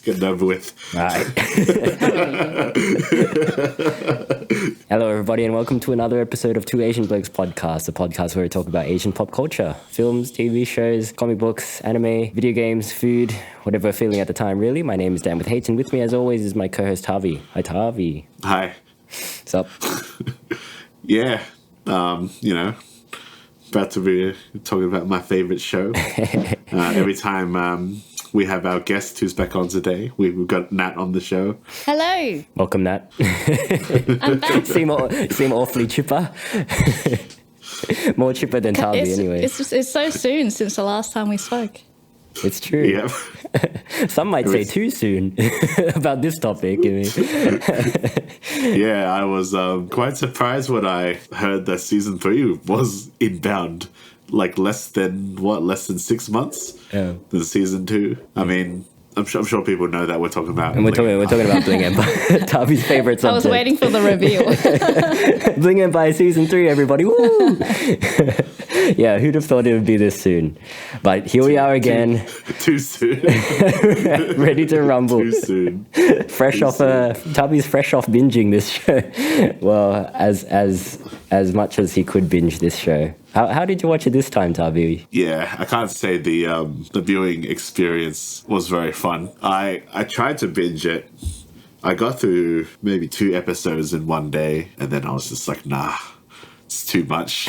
Let's get it over with. All right. Hello, everybody, and welcome to another episode of Two Asian Blokes Podcast, a podcast where we talk about Asian pop culture, films, TV shows, comic books, anime, video games, food, whatever we're feeling at the time, really. My name is Dan with H, and with me, as always, is my co-host, Thavy. Hi, Thavy. Hi. What's up? Yeah, about to be talking about my favorite show. Every time we have our guest who's back on today, we've got Nat on the show. Hello. Welcome, Nat. I'm back. seem awfully chipper. More chipper than Thavy, anyway. It's so soon since the last time we spoke. It's true. Yeah. Some might say too soon about this topic. Yeah, I was quite surprised when I heard that season 3 was inbound. Like less than 6 months than season 2. I mean, I'm sure people know that we're talking about. And we're talking about Bling Empire, Thavyy's favorite subject. I was waiting for the reveal. Bling Empire season 3, everybody! Woo! Yeah, who'd have thought it would be this soon? But here we are again. Too soon. Ready to rumble. Too soon. Thavyy's fresh off binging this show. Well, as much as he could binge this show. How did you watch it this time, Thavy? Yeah, I can't say the viewing experience was very fun. I tried to binge it. I got through maybe 2 episodes in one day, and then I was just like, nah, it's too much.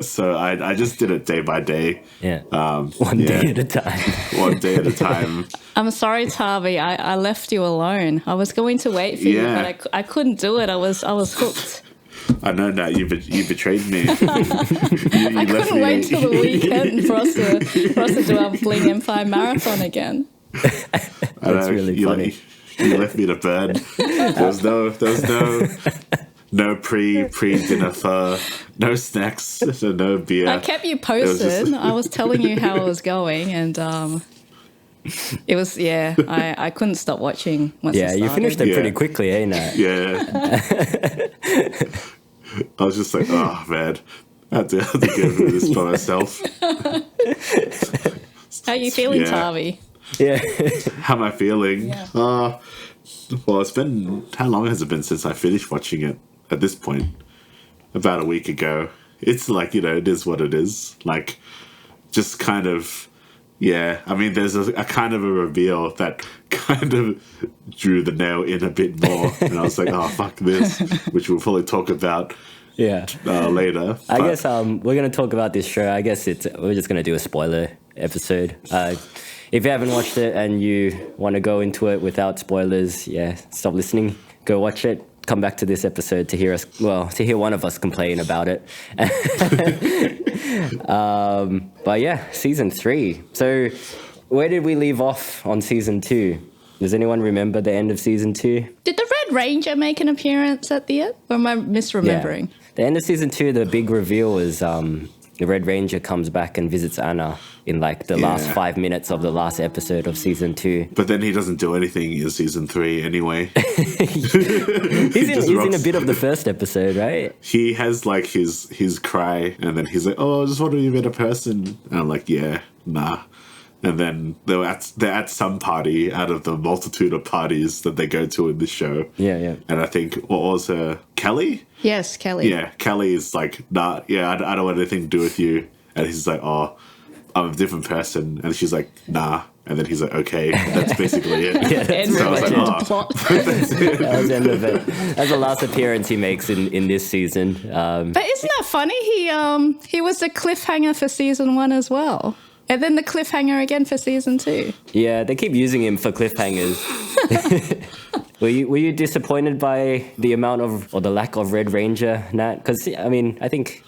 So I just did it day by day. Yeah. One day at a time. One day at a time. I'm sorry, Thavy. I left you alone. I was going to wait for you, but I couldn't do it. I was hooked. I know that you betrayed me. I couldn't wait till the weekend for us to do our Bling Empire marathon again. That's really funny. You left me to burn. There was no pre-dinner pho, no snacks, no beer. I kept you posted. I was telling you how it was going, and it was I couldn't stop watching once it started. You finished it pretty quickly, eh, Nat? Yeah. I was just like, oh man, I had to go through this by myself. How are you feeling, Thavy? Yeah. How am I feeling? Yeah. Well, it's been, how long has it been since I finished watching it at this point? About a week ago. It's like, it is what it is. Like, just kind of, I mean, there's a kind of a reveal that kind of drew the nail in a bit more. And I was like, oh, fuck this, which we'll probably talk about later. I guess we're going to talk about this show. I guess we're just going to do a spoiler episode. If you haven't watched it and you want to go into it without spoilers, stop listening. Go watch it. Come back to this episode to hear one of us complain about it. But season 3. So where did we leave off on season 2? Does anyone remember the end of season 2? Did the Red Ranger make an appearance at the end? Or am I misremembering? Yeah. The end of season 2, the big reveal is the Red Ranger comes back and visits Anna in like the last 5 minutes of the last episode of season 2. But then he doesn't do anything in season 3 anyway. he's in a bit of the first episode, right? He has like his cry, and then he's like, oh, I just want to be a better person. And I'm like, yeah, nah. And then they're at some party out of the multitude of parties that they go to in this show. Yeah. And I think, what was her? Kelly? Yes, Kelly. Yeah, Kelly is like, nah, I don't want anything to do with you. And he's like, oh, I'm a different person. And she's like, nah. And then he's like, okay, that's basically it. That's so I was like, that's it. That was the end of it. That's the last appearance he makes in this season. But isn't that funny? He was the cliffhanger for season 1 as well. And then the cliffhanger again for season 2. Yeah, they keep using him for cliffhangers. Were you disappointed by the amount of, or the lack of Red Ranger, Nat? Because, I mean, I think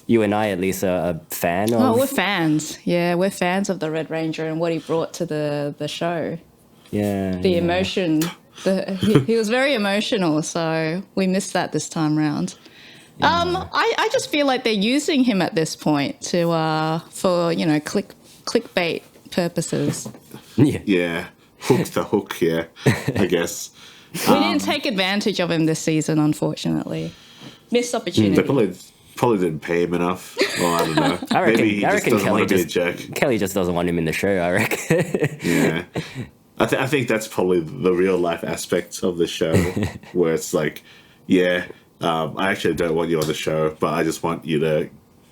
you and I at least are a fan of... Oh, we're fans. Yeah, we're fans of the Red Ranger and what he brought to the show. Yeah. The emotion. He was very emotional, so we missed that this time round. Yeah. I just feel like they're using him at this point for clickbait purposes. Yeah. Hook the hook, I guess. We didn't take advantage of him this season, unfortunately. Missed opportunity. They probably didn't pay him enough. Well, I don't know. I reckon Kelly just doesn't want him in the show, I reckon. Yeah. I think that's probably the real life aspect of the show, where it's like, I actually don't want you on the show, but I just want you to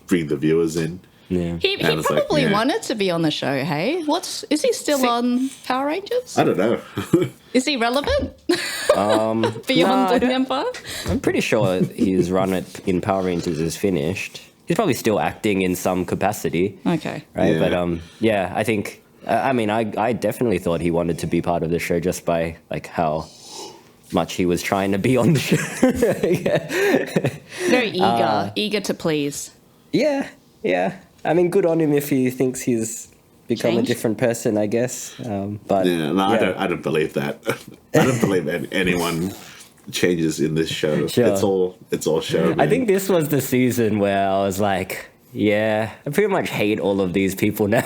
bring the viewers in. Yeah. He probably wanted to be on the show, hey? Is he still on Power Rangers? I don't know. Is he relevant? Beyond Bling Empire? I'm pretty sure his run in Power Rangers is finished. He's probably still acting in some capacity. Okay. Right? Yeah. But I think, I definitely thought he wanted to be part of the show just by like how much he was trying to be on the show. Very eager to please. Yeah. I mean, good on him if he thinks he's become a different person, I guess. But I don't believe that. I don't believe anyone changes in this show. Sure. It's all show. Man. I think this was the season where I was like, I pretty much hate all of these people now.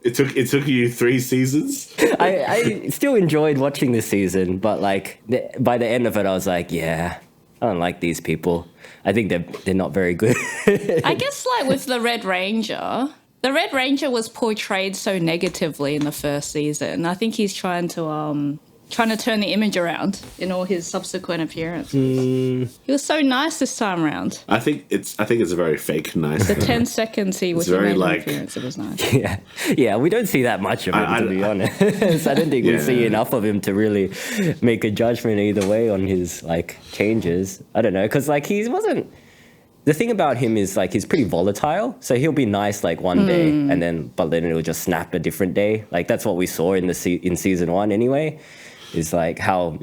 It took you 3 seasons. I still enjoyed watching this season, but like by the end of it, I was like, I don't like these people. I think they're not very good. I guess like with the Red Ranger was portrayed so negatively in the first season. I think he's trying to turn the image around in all his subsequent appearances. He was so nice this time around. I think it's a very fake nice. The 10 seconds he made an appearance, it was nice. Yeah, we don't see that much of him, to be honest. I don't think we see enough of him to really make a judgment either way on his like changes. I don't know, because like he wasn't. The thing about him is like he's pretty volatile, so he'll be nice like one day, but then it'll just snap a different day. Like that's what we saw in in season 1 anyway. Is like how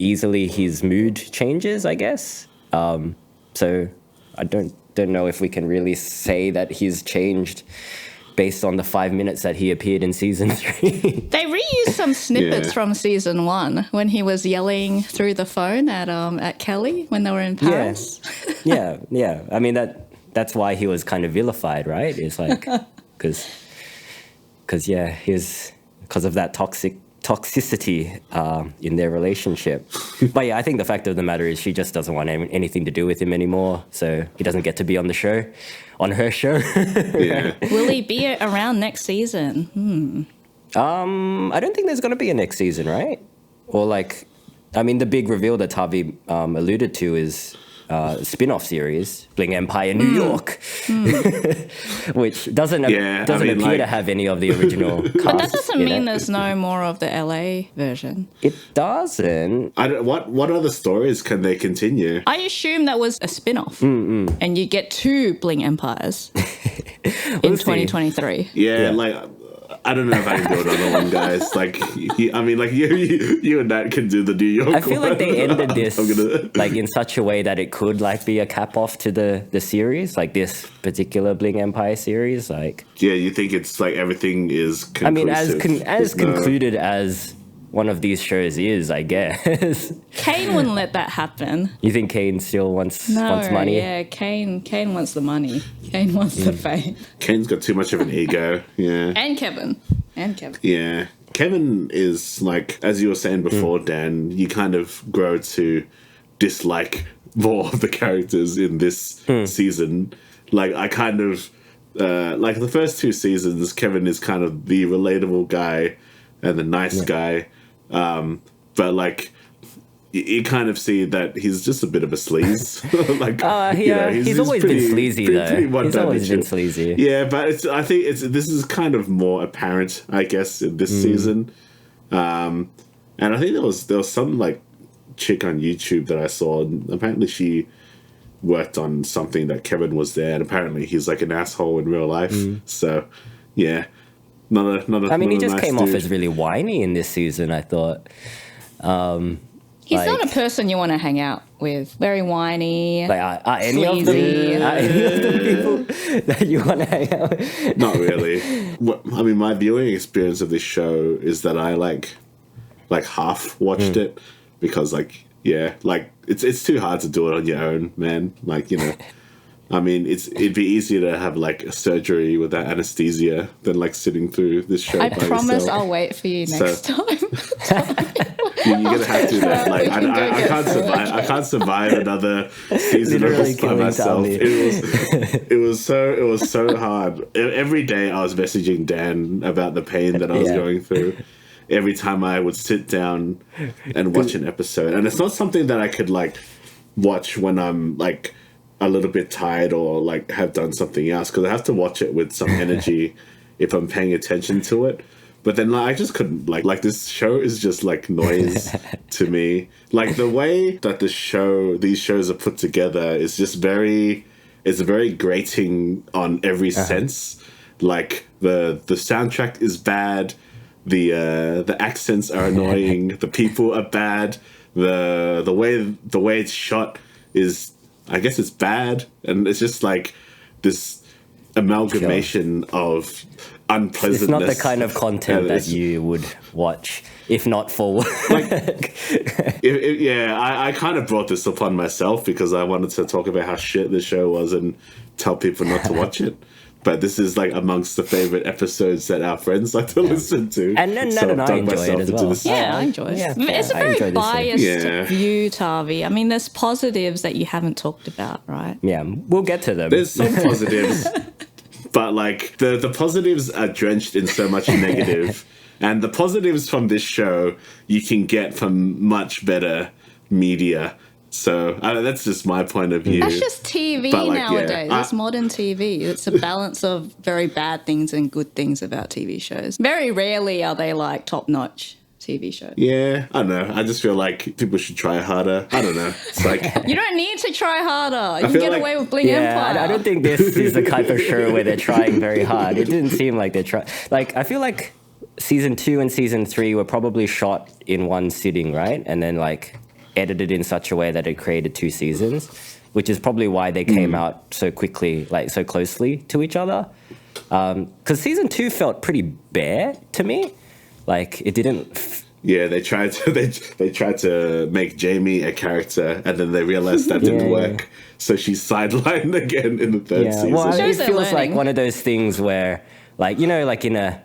easily his mood changes, I guess. So I don't know if we can really say that he's changed based on the 5 minutes that he appeared in season 3. They reused some snippets from season 1 when he was yelling through the phone at Kelly when they were in Paris. Yeah. I mean that's why he was kind of vilified, right? It's like because of that toxicity in their relationship. But I think the fact of the matter is she just doesn't want anything to do with him anymore, so he doesn't get to be on her show. Will he be around next season? I don't think there's going to be a next season, right? Or like, I mean, the big reveal that Thavy alluded to is spin-off series, Bling Empire New York, which doesn't appear to have any of the original cast. But that doesn't mean there's no more of the LA version. It doesn't. What other stories can they continue? I assume that was a spin-off, and you get 2 Bling Empires in 2023. Like I don't know if I can do another one, guys. Like, you and Nat can do the New York. I feel like they ended this like in such a way that it could like be a cap off to the series, like this particular Bling Empire series. Like, you think it's like everything is conclusive? I mean, as concluded as one of these shows is, I guess. Kane wouldn't let that happen. You think Kane still wants money? Yeah, Kane wants the money. Kane wants the fame. Kane's got too much of an ego. Yeah. And Kevin. Yeah. Kevin is like, as you were saying before, Dan, you kind of grow to dislike more of the characters in this season. Like, I kind of, like the first 2 seasons, Kevin is kind of the relatable guy and the nice guy. But like, you kind of see that he's just a bit of a sleaze. He's always been sleazy though. He's always been sleazy. Yeah, but I think this is kind of more apparent, I guess, in this season. And I think there was some like chick on YouTube that I saw, and apparently she worked on something that Kevin was there, and apparently he's like an asshole in real life. So yeah. I mean, he just nice came dude. off as really whiny in this season, I thought. He's not a person you want to hang out with. Very whiny. Like, are any of the people that you want to hang out with? Not really. I mean, my viewing experience of this show is that I like half watched it because it's too hard to do it on your own, man. Like, I mean, it'd be easier to have like a surgery without anesthesia than like sitting through this show. I promise I'll wait for you next time. You're gonna have to. Then. Like We can go I get can't some survive. I can't survive another season of Literally this by killing myself. Thavy. It was so hard. Every day I was messaging Dan about the pain that I was Yeah. going through. Every time I would sit down and watch an episode, and it's not something that I could like watch when I'm like a little bit tired or like have done something else, because I have to watch it with some energy if I'm paying attention to it. But then like, I just couldn't like this show is just like noise to me. Like the way that these shows are put together is just very grating on every sense. Like the soundtrack is bad, the accents are annoying, the people are bad, the way it's shot is, I guess it's bad, and it's just like this amalgamation of unpleasantness. It's not the kind of content that you would watch if not for work. I kind of brought this upon myself because I wanted to talk about how shit the show was and tell people not to watch it. But this is like amongst the favorite episodes that our friends like to listen to. And then Nat and I enjoy it as well. Yeah, I enjoy it. Yeah. It's a I enjoy very this biased view, Thavy. I mean, there's positives that you haven't talked about, right? Yeah, we'll get to them. There's some positives, but like the positives are drenched in so much negative. And the positives from this show you can get from much better media. So that's just my point of view. That's just TV nowadays. It's modern TV. It's a balance of very bad things and good things about TV shows. Very rarely are they like top-notch TV shows. Yeah, I don't know. I just feel like people should try harder. I don't know. It's like You don't need to try harder. You can get like- away with Bling Empire. I don't think this is the type of show where they're trying very hard. It didn't seem like they're trying. Like, I feel like season 2 and season 3 were probably shot in one sitting, right? And then like edited in such a way that it created 2 seasons, which is probably why they came out so quickly, like so closely to each other. Because season 2 felt pretty bare to me. Like it didn't. Yeah, they tried to make Jamie a character, and then they realized that didn't work. So she's sidelined again in the third season. Well, it Shows they're feels like learning. one of those things where, like, you know, like in a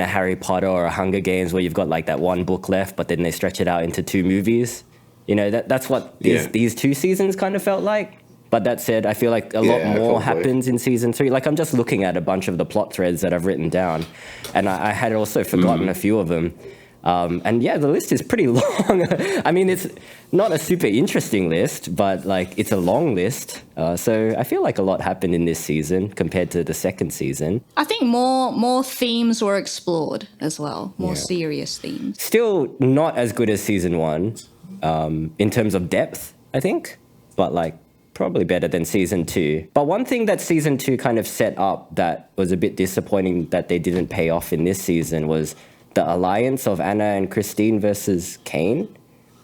Harry Potter or a Hunger Games where you've got like that one book left, but then they stretch it out into 2 movies. You know, that's what these 2 seasons kind of felt like. But that said, I feel like a lot more happens in season 3. Like I'm just looking at a bunch of the plot threads that I've written down, and I had also forgotten a few of them. And yeah, the list is pretty long. I mean, it's not a super interesting list, but like it's a long list. So I feel like a lot happened in this season compared to the second season. I think more themes were explored as well. More serious themes. Still not as good as season 1 in terms of depth, I think, but like probably better than season 2. But one thing that season 2 kind of set up that was a bit disappointing that they didn't pay off in this season was the alliance of Anna and Christine versus Kane.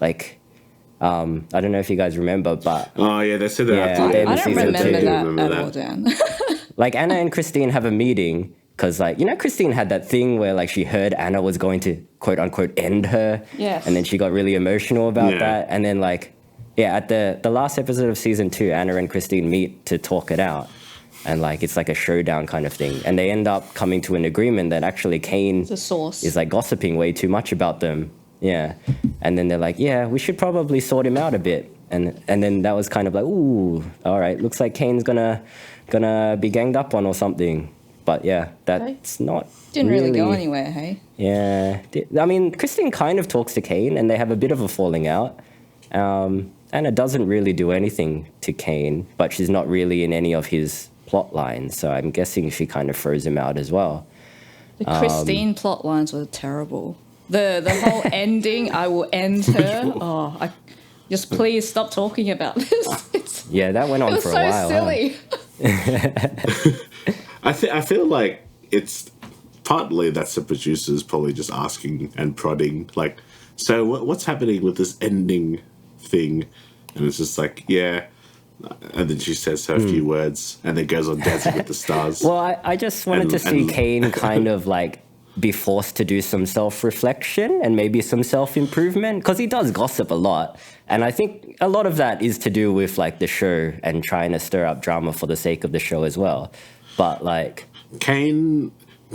Like, I don't know if you guys remember, but Oh yeah, they said that Yeah, after they the I don't season remember two. that Remember at that. all, Dan. like Anna and Christine have a meeting because, like, you know, Christine had that thing where like she heard Anna was going to quote unquote end her, Yes. and then she got really emotional about Yeah. that, and then like, yeah, at the last episode of season 2, Anna and Christine meet to talk it out. And like it's like a showdown kind of thing, and they end up coming to an agreement that actually Kane The source. is like gossiping way too much about them. Yeah, and then they're like, yeah, we should probably sort him out a bit, and then that was kind of like, ooh, all right, looks like Kane's gonna be ganged up on or something. But yeah, that's not Didn't really go anywhere, hey? Yeah, I mean, Christine kind of talks to Kane, and they have a bit of a falling out. Anna doesn't really do anything to Kane, but she's not really in any of his plot lines, so I'm guessing she kind of throws him out as well. The Christine plot lines were terrible. The whole ending, I will end her. Oh, just please stop talking about this. Yeah, that went on It was for so a while. silly. I feel like it's partly that's the producers probably just asking and prodding, like, so what's happening with this ending thing? And it's just like, yeah. And then she says her few words and then goes on Dancing with the Stars. Well, I just wanted to see Kane kind of like be forced to do some self-reflection and maybe some self-improvement, because he does gossip a lot. And I think a lot of that is to do with like the show and trying to stir up drama for the sake of the show as well. But like... Kane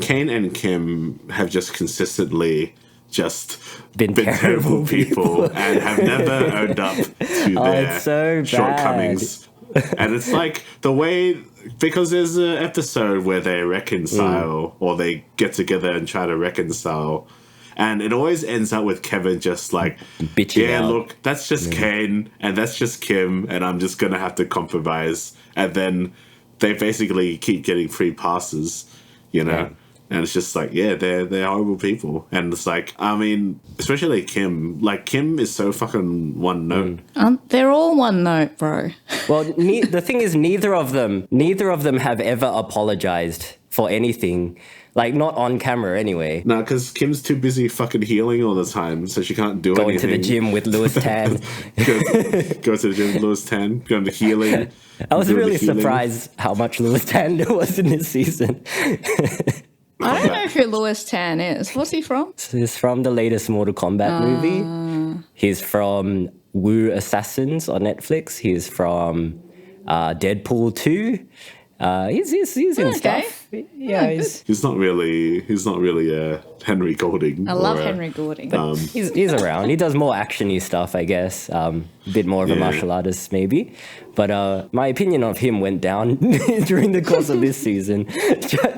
and Kim have just consistently just Been terrible people and have never owned up to their it's so shortcomings. And it's like the way, because there's an episode where they reconcile or they get together and try to reconcile. And it always ends up with Kevin just like, bitching yeah, out. look, that's just Kane and that's just Kim and I'm just going to have to compromise. And then they basically keep getting free passes, you know? Yeah. And it's just like, yeah, they're horrible people. And it's like, I mean, especially Kim. Like, Kim is so fucking one note. They're all one note, bro. Well, the thing is, neither of them have ever apologized for anything. Like, not on camera anyway. No, because Kim's too busy fucking healing all the time, so she can't do Going anything. to the gym with Louis Tan. go to the gym with Louis Tan, going to healing. I was doing the really healing. surprised how much Louis Tan there was in this season. I don't know who Louis Tan is. What's he from? He's from the latest Mortal Kombat movie. He's from Wu Assassins on Netflix. He's from Deadpool 2. He's in Okay. stuff. Yeah, He's not really Henry Golding. I love Henry Golding. he's around. He does more action-y stuff, I guess. A bit more of a Yeah. martial artist, maybe. But my opinion of him went down during the course of this season.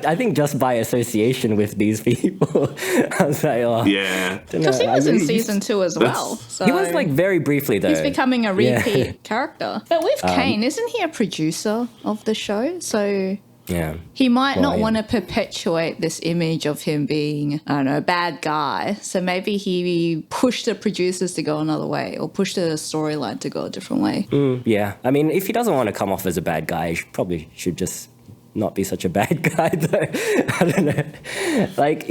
I think just by association with these people. I was like, oh. Yeah. Because he was in season 2 as well. So He was like very briefly, though. he's becoming a Yeah. repeat character. But with Kane, isn't he a producer of the show? So Yeah. he might Well, not yeah. want to perpetuate this image of him being, I don't know, a bad guy. So maybe he pushed the producers to go another way or pushed the storyline to go a different way. Yeah. I mean, if he doesn't want to come off as a bad guy, he probably should just not be such a bad guy, though. I don't know. Like,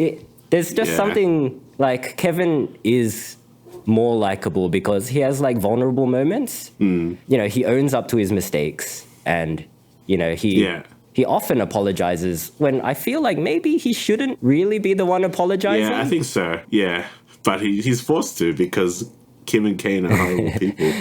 there's just Yeah. something, like, Kevin is more likable because he has, like, vulnerable moments. You know, he owns up to his mistakes and, you know, he often apologizes when I feel like maybe he shouldn't really be the one apologizing. Yeah, I think so. Yeah. But he's forced to because Kim and Kane are horrible people.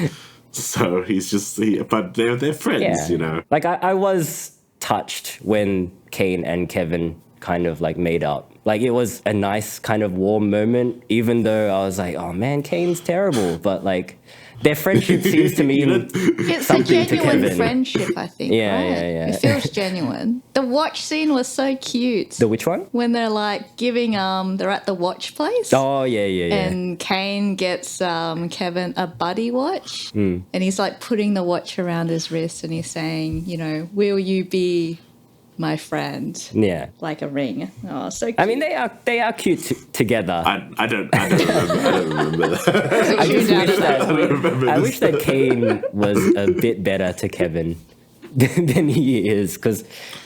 So he's just, but they're friends, you know. Like, I was touched when Kane and Kevin kind of, like, made up. Like, it was a nice kind of warm moment, even though I was like, oh, man, Kane's terrible. But, like, their friendship seems to mean It's a something to genuine Kevin. friendship, I think. Yeah, right? yeah. It feels genuine. The watch scene was so cute. The which one? When they're like giving, they're at the watch place. Oh, yeah. And Kane gets Kevin a buddy watch. And he's like putting the watch around his wrist and he's saying, you know, will you be my friend? Yeah. Like a ring. Oh, so cute. I mean, they are cute together. I don't remember that. I wish that Kane was a bit better to Kevin than he is, because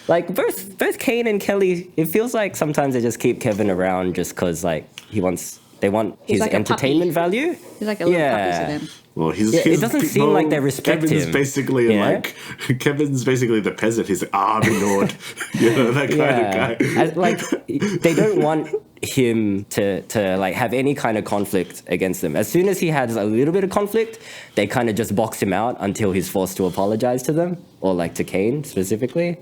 like both Kane and Kelly, it feels like sometimes they just keep Kevin around just because like they want his like a entertainment puppy. value. He's like a little puppy Yeah. to them. Well, it doesn't seem like they respect Kevin's him. basically Kevin's basically the peasant. He's like, my lord, you know, that kind of guy. As, like they don't want him to like have any kind of conflict against them. As soon as he has a little bit of conflict, they kind of just box him out until he's forced to apologize to them, or like to Kane specifically,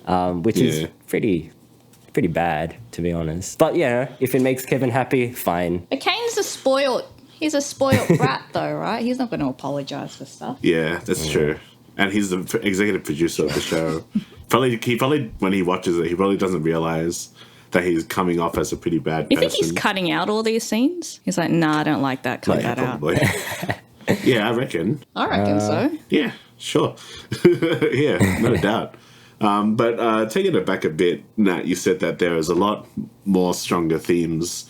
which is pretty bad, to be honest. But yeah, if it makes Kevin happy, fine. But Kane's he's a spoiled brat though, right? He's not going to apologize for stuff. Yeah, that's true. And he's the executive producer of the show. Probably when he watches it, he probably doesn't realize that he's coming off as a pretty bad You person. think he's cutting out all these scenes? He's like, nah, I don't like that. Cut that out. Probably. Yeah, I reckon. I reckon so. Yeah, sure. Yeah, no doubt. But taking it back a bit, Nat, you said that there is a lot more stronger themes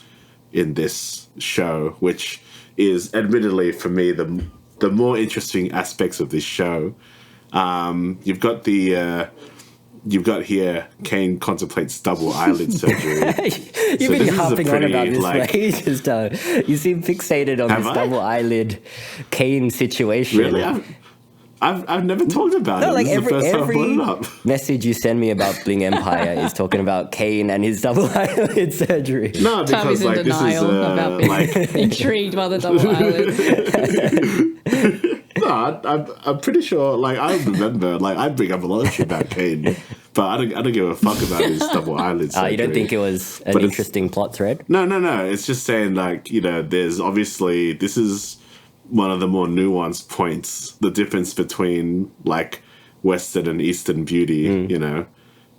in this show, which is admittedly for me the more interesting aspects of this show. You've got here Kane contemplates double eyelid surgery. You've been harping on about this for ages, though. You seem fixated on this double eyelid Kane situation. Really? I've never talked about it. Like this is the first time I brought it up. Message you send me about Bling Empire is talking about Kane and his double eyelid surgery. No, because Tammy's in denial about being intrigued by the double eyelid. No, I'm pretty sure. Like I remember, like I bring up a lot of shit about Kane, But I don't give a fuck about his double eyelid surgery. You don't think it was an interesting plot thread? No. It's just saying, like, you know, there's obviously, this is one of the more nuanced points, the difference between, like, Western and Eastern beauty, you know,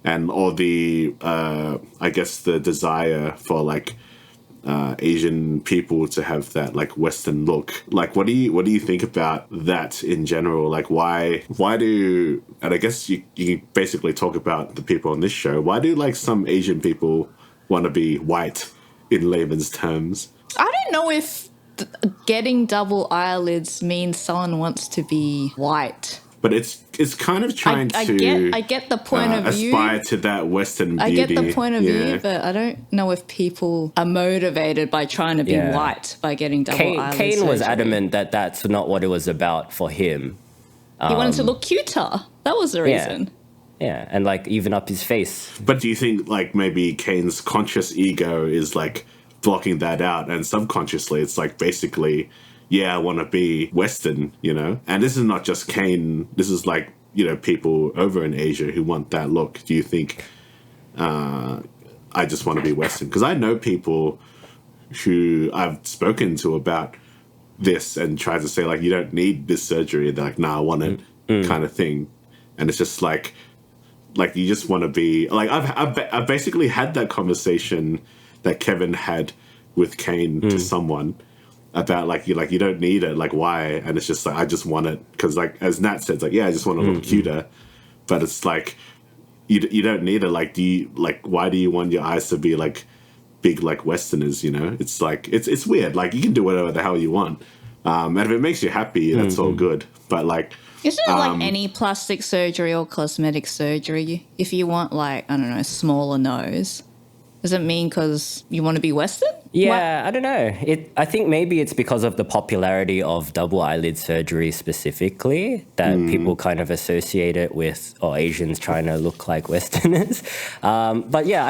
and or the, I guess, the desire for, like, Asian people to have that, like, Western look. Like, what do you think about that in general? Like, why do, and I guess you can basically talk about the people on this show, why do, like, some Asian people want to be white in layman's terms? I don't know if getting double eyelids means someone wants to be white. But it's kind of trying I get the point of view. Aspire to that Western beauty. I get the point of view, but I don't know if people are motivated by trying to be white by getting double eyelids. Kane was adamant that that's not what it was about for him. He wanted to look cuter. That was the reason. Yeah, and, like, even up his face. But do you think, like, maybe Kane's conscious ego is, like, blocking that out, and subconsciously it's, like, basically, yeah, I want to be Western, you know? And this is not just Kane. This is, like, you know, people over in Asia who want that look. Do you think I just want to be Western? Because I know people who I've spoken to about this and tried to say, like, you don't need this surgery. They're like, nah, I want it, kind of thing. And it's just like you just want to be... Like, I've basically had that conversation that Kevin had with Kane to someone about, like, you don't need it, like, why? And it's just like, I just want it because, like, as Nat said, like, yeah, I just want to look cuter, but it's like you don't need it. Like, why do you want your eyes to be, like, big like Westerners? You know, it's like it's weird. Like, you can do whatever the hell you want, and if it makes you happy, that's all good. But, like, isn't it like any plastic surgery or cosmetic surgery? If you want, like, I don't know, smaller nose, does it mean because you want to be Western? Yeah, I don't know. I think maybe it's because of the popularity of double eyelid surgery specifically that people kind of associate it with, Asians trying to look like Westerners. But yeah,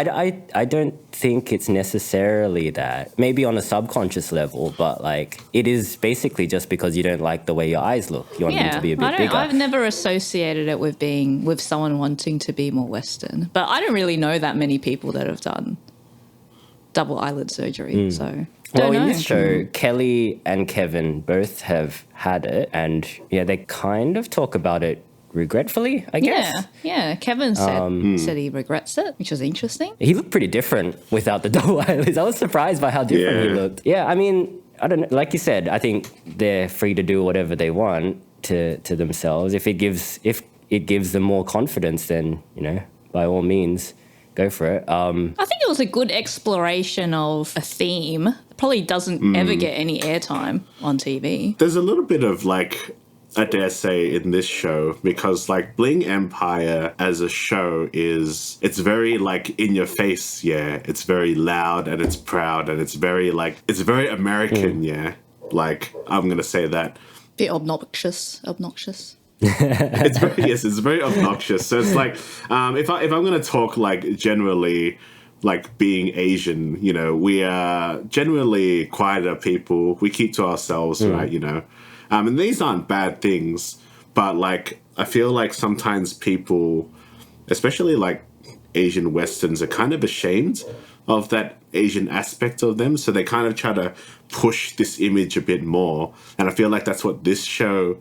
I don't think it's necessarily that. Maybe on a subconscious level, but, like, it is basically just because you don't like the way your eyes look. You want them to be a bit bigger. I've never associated it with someone wanting to be more Western, but I don't really know that many people that have done double eyelid surgery, so well, in this show, Kelly and Kevin both have had it, and yeah, they kind of talk about it regretfully, I guess. Yeah. Kevin said he regrets it, which was interesting. He looked pretty different without the double eyelids. I was surprised by how different he looked. Yeah, I mean, I don't know. Like you said, I think they're free to do whatever they want to themselves. If it gives them more confidence, then, you know, by all means, go for it. I think it was a good exploration of a theme. It probably doesn't ever get any airtime on TV. There's a little bit of, like, I dare say, in this show, because, like, Bling Empire as a show it's very, like, in your face, yeah. It's very loud and it's proud and it's very, like, it's very American, yeah. Like, I'm gonna say that. Bit obnoxious. It's very obnoxious. So it's like, if I'm going to talk, like, generally, like, being Asian, you know, we are generally quieter people. We keep to ourselves, right? You know, and these aren't bad things, but, like, I feel like sometimes people, especially, like, Asian Westerns, are kind of ashamed of that Asian aspect of them. So they kind of try to push this image a bit more. And I feel like that's what this show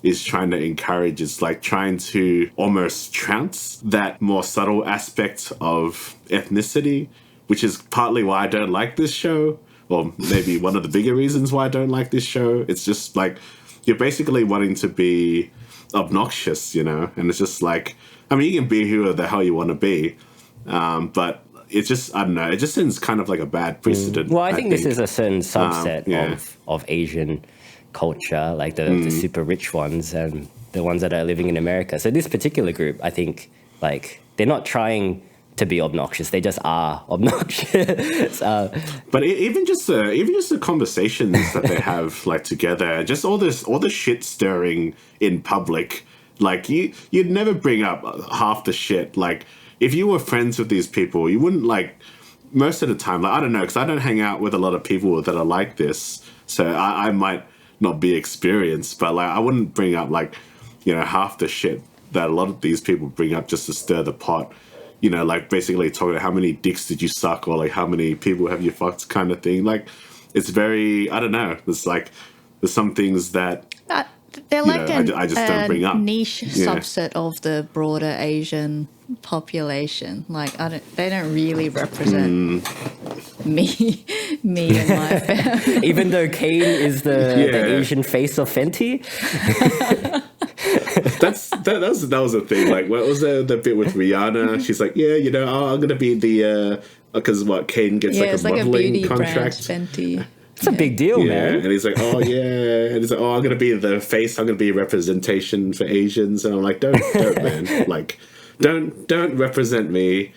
is trying to encourage. It's like trying to almost trounce that more subtle aspect of ethnicity, which is partly why I don't like this show, or maybe one of the bigger reasons why I don't like this show. It's just like, you're basically wanting to be obnoxious, you know? And it's just like, I mean, you can be who the hell you want to be, but it's just, I don't know, it just sends kind of like a bad precedent. Well, I think this is a certain subset of Asian culture, like the super rich ones and the ones that are living in America. So this particular group, I think, like, they're not trying to be obnoxious; they just are obnoxious. But even just the conversations that they have, like, together, just all the shit stirring in public. Like, you'd never bring up half the shit. Like, if you were friends with these people, you wouldn't, like, most of the time. Like, I don't know, because I don't hang out with a lot of people that are like this, so I might not be experienced, but, like, I wouldn't bring up, like, you know, half the shit that a lot of these people bring up just to stir the pot. You know, like basically talking about how many dicks did you suck, or like how many people have you fucked, kind of thing. Like, it's very, I don't know. It's like there's some things that they're like I just don't bring up. Niche subset of the broader Asian population. Like they don't really represent me and my family. Even though Kane is the Asian face of Fenty. That was the thing. Like, what was the bit with Rihanna? She's like, yeah, you know, I'm gonna be the because Kane gets like a modeling contract. Brand, Fenty. It's a big deal, man. And he's like, oh yeah, and he's like, oh, I'm gonna be the face. I'm gonna be a representation for Asians. And I'm like, don't, man. Like, don't represent me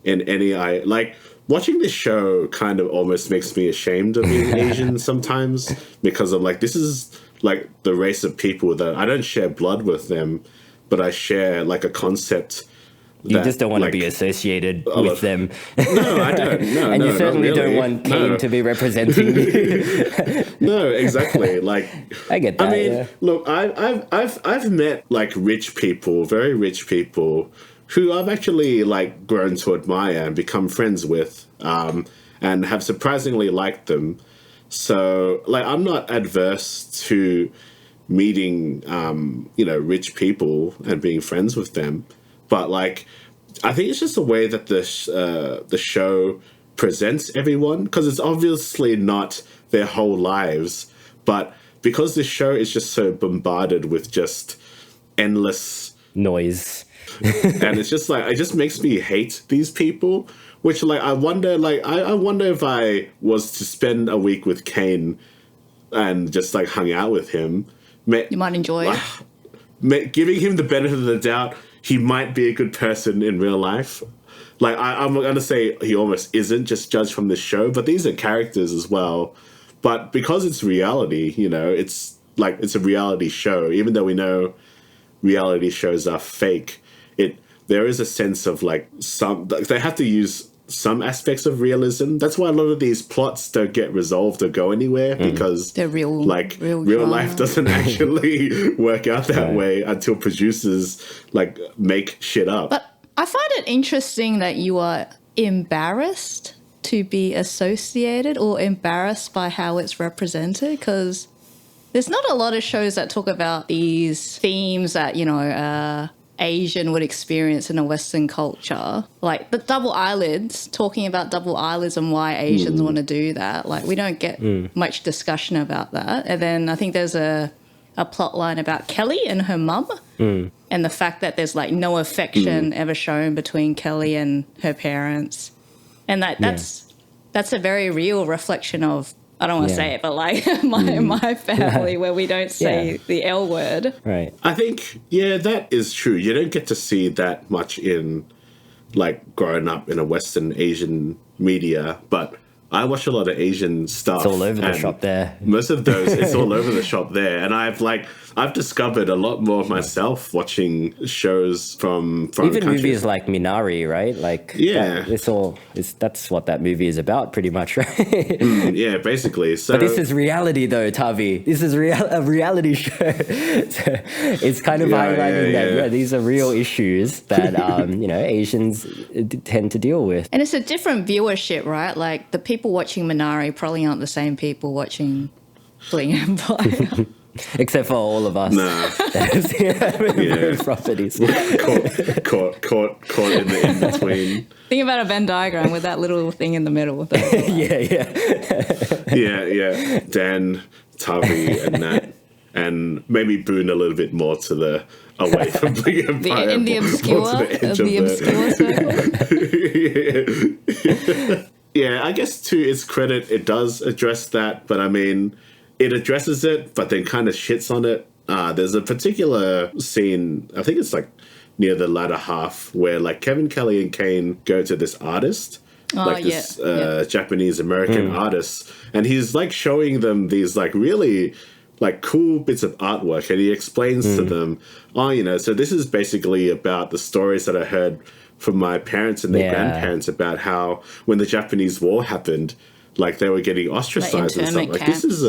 in any like. Watching this show kind of almost makes me ashamed of being Asian sometimes, because I'm like, this is like the race of people that I don't share blood with them, but I share like a concept. You just don't want to be associated with them. No, I don't. No, and no, you certainly not really. don't want Kane to be representing you. No, exactly. Like, I get that. I mean, look, I've met like rich people, very rich people, who I've actually like grown to admire and become friends with, and have surprisingly liked them. So, like, I'm not adverse to meeting, rich people and being friends with them. But, like, I think it's just the way that the show presents everyone, because it's obviously not their whole lives. But because this show is just so bombarded with just endless noise. And it's just like, it just makes me hate these people. Which, like, I wonder if I was to spend a week with Kane and just, like, hung out with him. You might enjoy it. Giving him the benefit of the doubt, he might be a good person in real life. Like, I'm going to say he almost isn't, just judged from this show. But these are characters as well. But because it's reality, you know, it's like, it's a reality show. Even though we know reality shows are fake, there is a sense of like they have to use some aspects of realism. That's why a lot of these plots don't get resolved or go anywhere, because they're real life doesn't actually work out that way until producers like make shit up. But I find it interesting that you are embarrassed to be associated or embarrassed by how it's represented, because there's not a lot of shows that talk about these themes that, you know, Asian would experience in a Western culture. Like the double eyelids, talking about double eyelids and why Asians want to do that. Like, we don't get much discussion about that. And then I think there's a plot line about Kelly and her mum, and the fact that there's like no affection ever shown between Kelly and her parents. And that's a very real reflection of, I don't want to say it, but like my family, where we don't say the L word. Right. I think, that is true. You don't get to see that much in like growing up in a Western Asian media, but I watch a lot of Asian stuff. It's all over the shop there. Most of those, it's all over the shop there. And I've discovered a lot more of myself watching shows from even countries. movies like Minari, right? Like, that's what that movie is about, pretty much, right? Yeah, basically. So, but this is reality, though, Thavy. This is a reality show. So it's kind of highlighting that these are real issues that Asians tend to deal with. And it's a different viewership, right? Like the people watching Minari probably aren't the same people watching Bling Empire. Except for all of us. No. Properties. Caught in the in-between. Think about a Venn diagram with that little thing in the middle. Yeah. Dan, Thavy, and Nat. And maybe Boone a little bit more to the away from Bling Empire. In the obscure circle. Yeah, I guess to its credit, it does address that. But I mean, it addresses it, but then kind of shits on it. There's a particular scene, I think it's like near the latter half, where like Kevin Kelly and Kane go to this artist, Japanese American artist, and he's like showing them these like really like cool bits of artwork, and he explains to them, so this is basically about the stories that I heard from my parents and their grandparents about how when the Japanese War happened, like they were getting ostracized and stuff. Like this is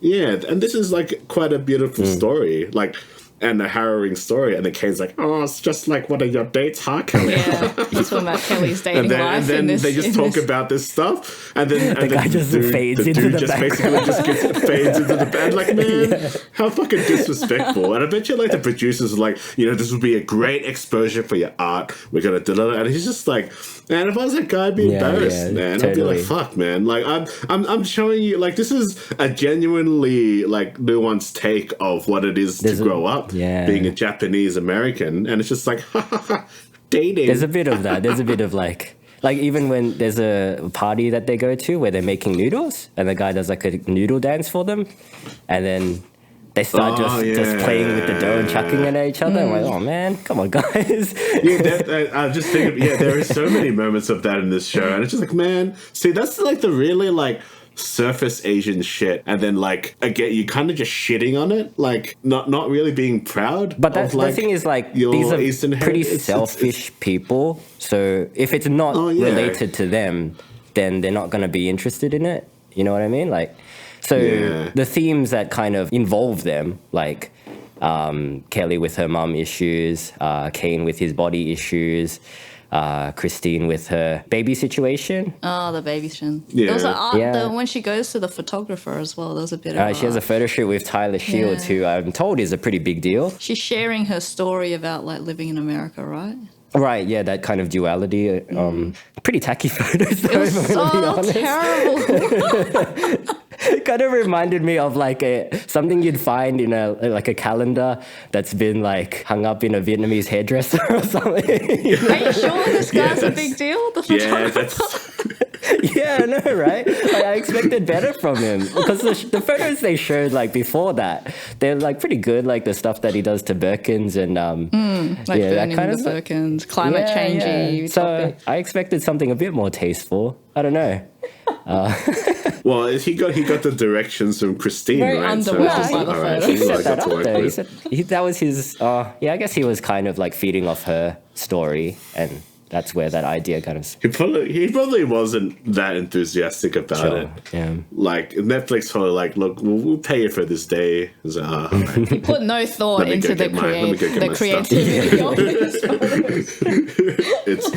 and this is like quite a beautiful story. Like and a harrowing story. And then Kane's like, oh, it's just like one of your dates, huh, Kelly? Yeah, he's talking about Kelly's dating life. And then they just talk about this stuff, and then the guy just fades into the background. Fades into the band. Like, man, how fucking disrespectful! And I bet you, like, the producers are like, this would be a great exposure for your art. We're gonna deliver, and he's just like, man, if I was that guy, I'd be embarrassed, man. Totally. I'd be like, fuck, man. Like, I'm showing you, like, this is a genuinely like nuanced take of what it is to grow up being a Japanese American, and it's just like, dating. There's a bit of that. There's a bit of like even when there's a party that they go to where they're making noodles and the guy does like a noodle dance for them, and then they start just playing with the dough and chucking it at each other. I'm like, oh man, come on, guys. I just think, there are so many moments of that in this show, and it's just like, man, see, that's like the really like surface Asian shit, and then like again you kind of just shitting on it, like not really being proud. But that's like, the thing is, like, these are Eastern pretty selfish people, so if it's not related to them, then they're not going to be interested in it, you know what I mean? Like, so the themes that kind of involve them, like Kelly with her mum issues, Kane with his body issues, Christine with her baby situation. Oh, the baby situation. Yeah. There was an art when she goes to the photographer as well. There was a bit of she has a photo shoot with Tyler Shields, who I'm told is a pretty big deal. She's sharing her story about like living in America, right? Right, yeah, that kind of duality. Pretty tacky photos, though, It was so terrible. It kind of reminded me of like something you'd find in a calendar that's been like hung up in a Vietnamese hairdresser or something. Are you sure this guy's a big deal? The photographer? Yeah, I know, right? Like, I expected better from him, because the photos they showed like before that, they're like pretty good, like the stuff that he does to Birkins and like burning that kind of the Birkins, climate changey. So I expected something a bit more tasteful. I don't know. Well, he got the directions from Christine, very right? underwhelmed by the photo. He set that up though. He said that was his. I guess he was kind of like feeding off her story, and that's where that idea kind of. He probably wasn't that enthusiastic about it. Yeah. Like Netflix probably like, look, we'll pay you for this day. So, all right. He put no thought into the creativity of this. It's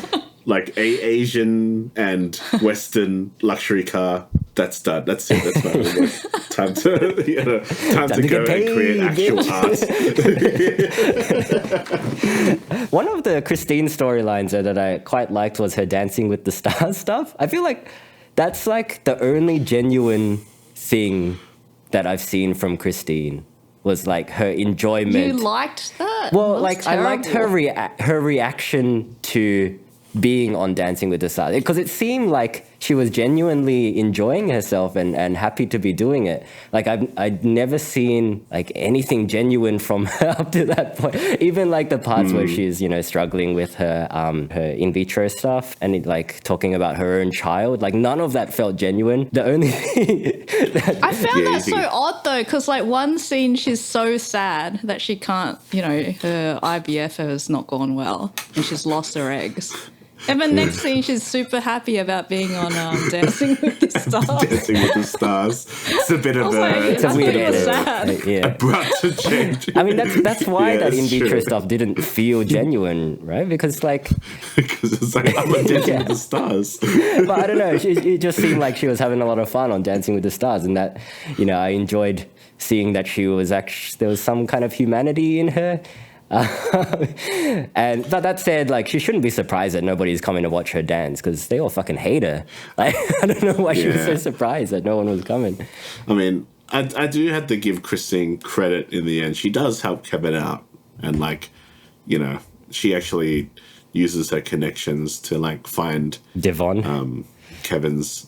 like Asian and Western luxury car. That's done. That's it. That's my homework. Time to go and create actual art. One of the Christine storylines that I quite liked was her Dancing with the Stars stuff. I feel like that's like the only genuine thing that I've seen from Christine, was like her enjoyment. You liked that? Well, like terrible. I liked her reaction to being on Dancing with the Stars, because it seemed like she was genuinely enjoying herself and happy to be doing it. Like I'd never seen like anything genuine from her up to that point. Even like the parts where she's struggling with her in vitro stuff and like talking about her own child. Like none of that felt genuine. The only thing I found that so odd though, because like one scene she's so sad that she can't, her IVF has not gone well and she's lost her eggs. And the next scene, she's super happy about being on Dancing with the Stars. Dancing with the Stars. It's a bit of it's a weird edit. Abrupt change. I mean, that's why that in vitro stuff didn't feel genuine, right? Because it's like, I'm on Dancing with the Stars. But I don't know. It just seemed like she was having a lot of fun on Dancing with the Stars, and that I enjoyed seeing that she was there was some kind of humanity in her. But that said, like, she shouldn't be surprised that nobody's coming to watch her dance, because they all fucking hate her. Like, I don't know why she was so surprised that no one was coming. I mean, I do have to give Christine credit in the end. She does help Kevin out, and like, she actually uses her connections to like find Devon. Kevin's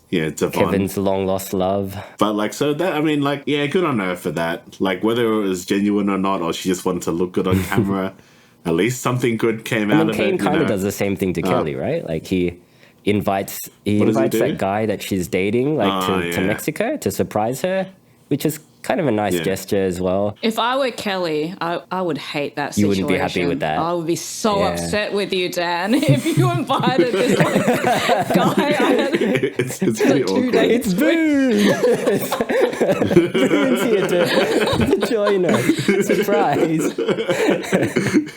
long lost love. But like, so that, I mean, like, yeah, good on her for that. Like, whether it was genuine or not, or she just wanted to look good on camera, at least something good came out of Kane it. Kind of does the same thing to Kelly, right? Like he invites that guy that she's dating to Mexico to surprise her, which is kind of a nice gesture as well. If I were Kelly, I would hate that situation. You wouldn't be happy with that. I would be so upset with you, Dan, if you invited this guy. It's pretty awkward. It's Boone. Boone's here to sure you know. Surprise.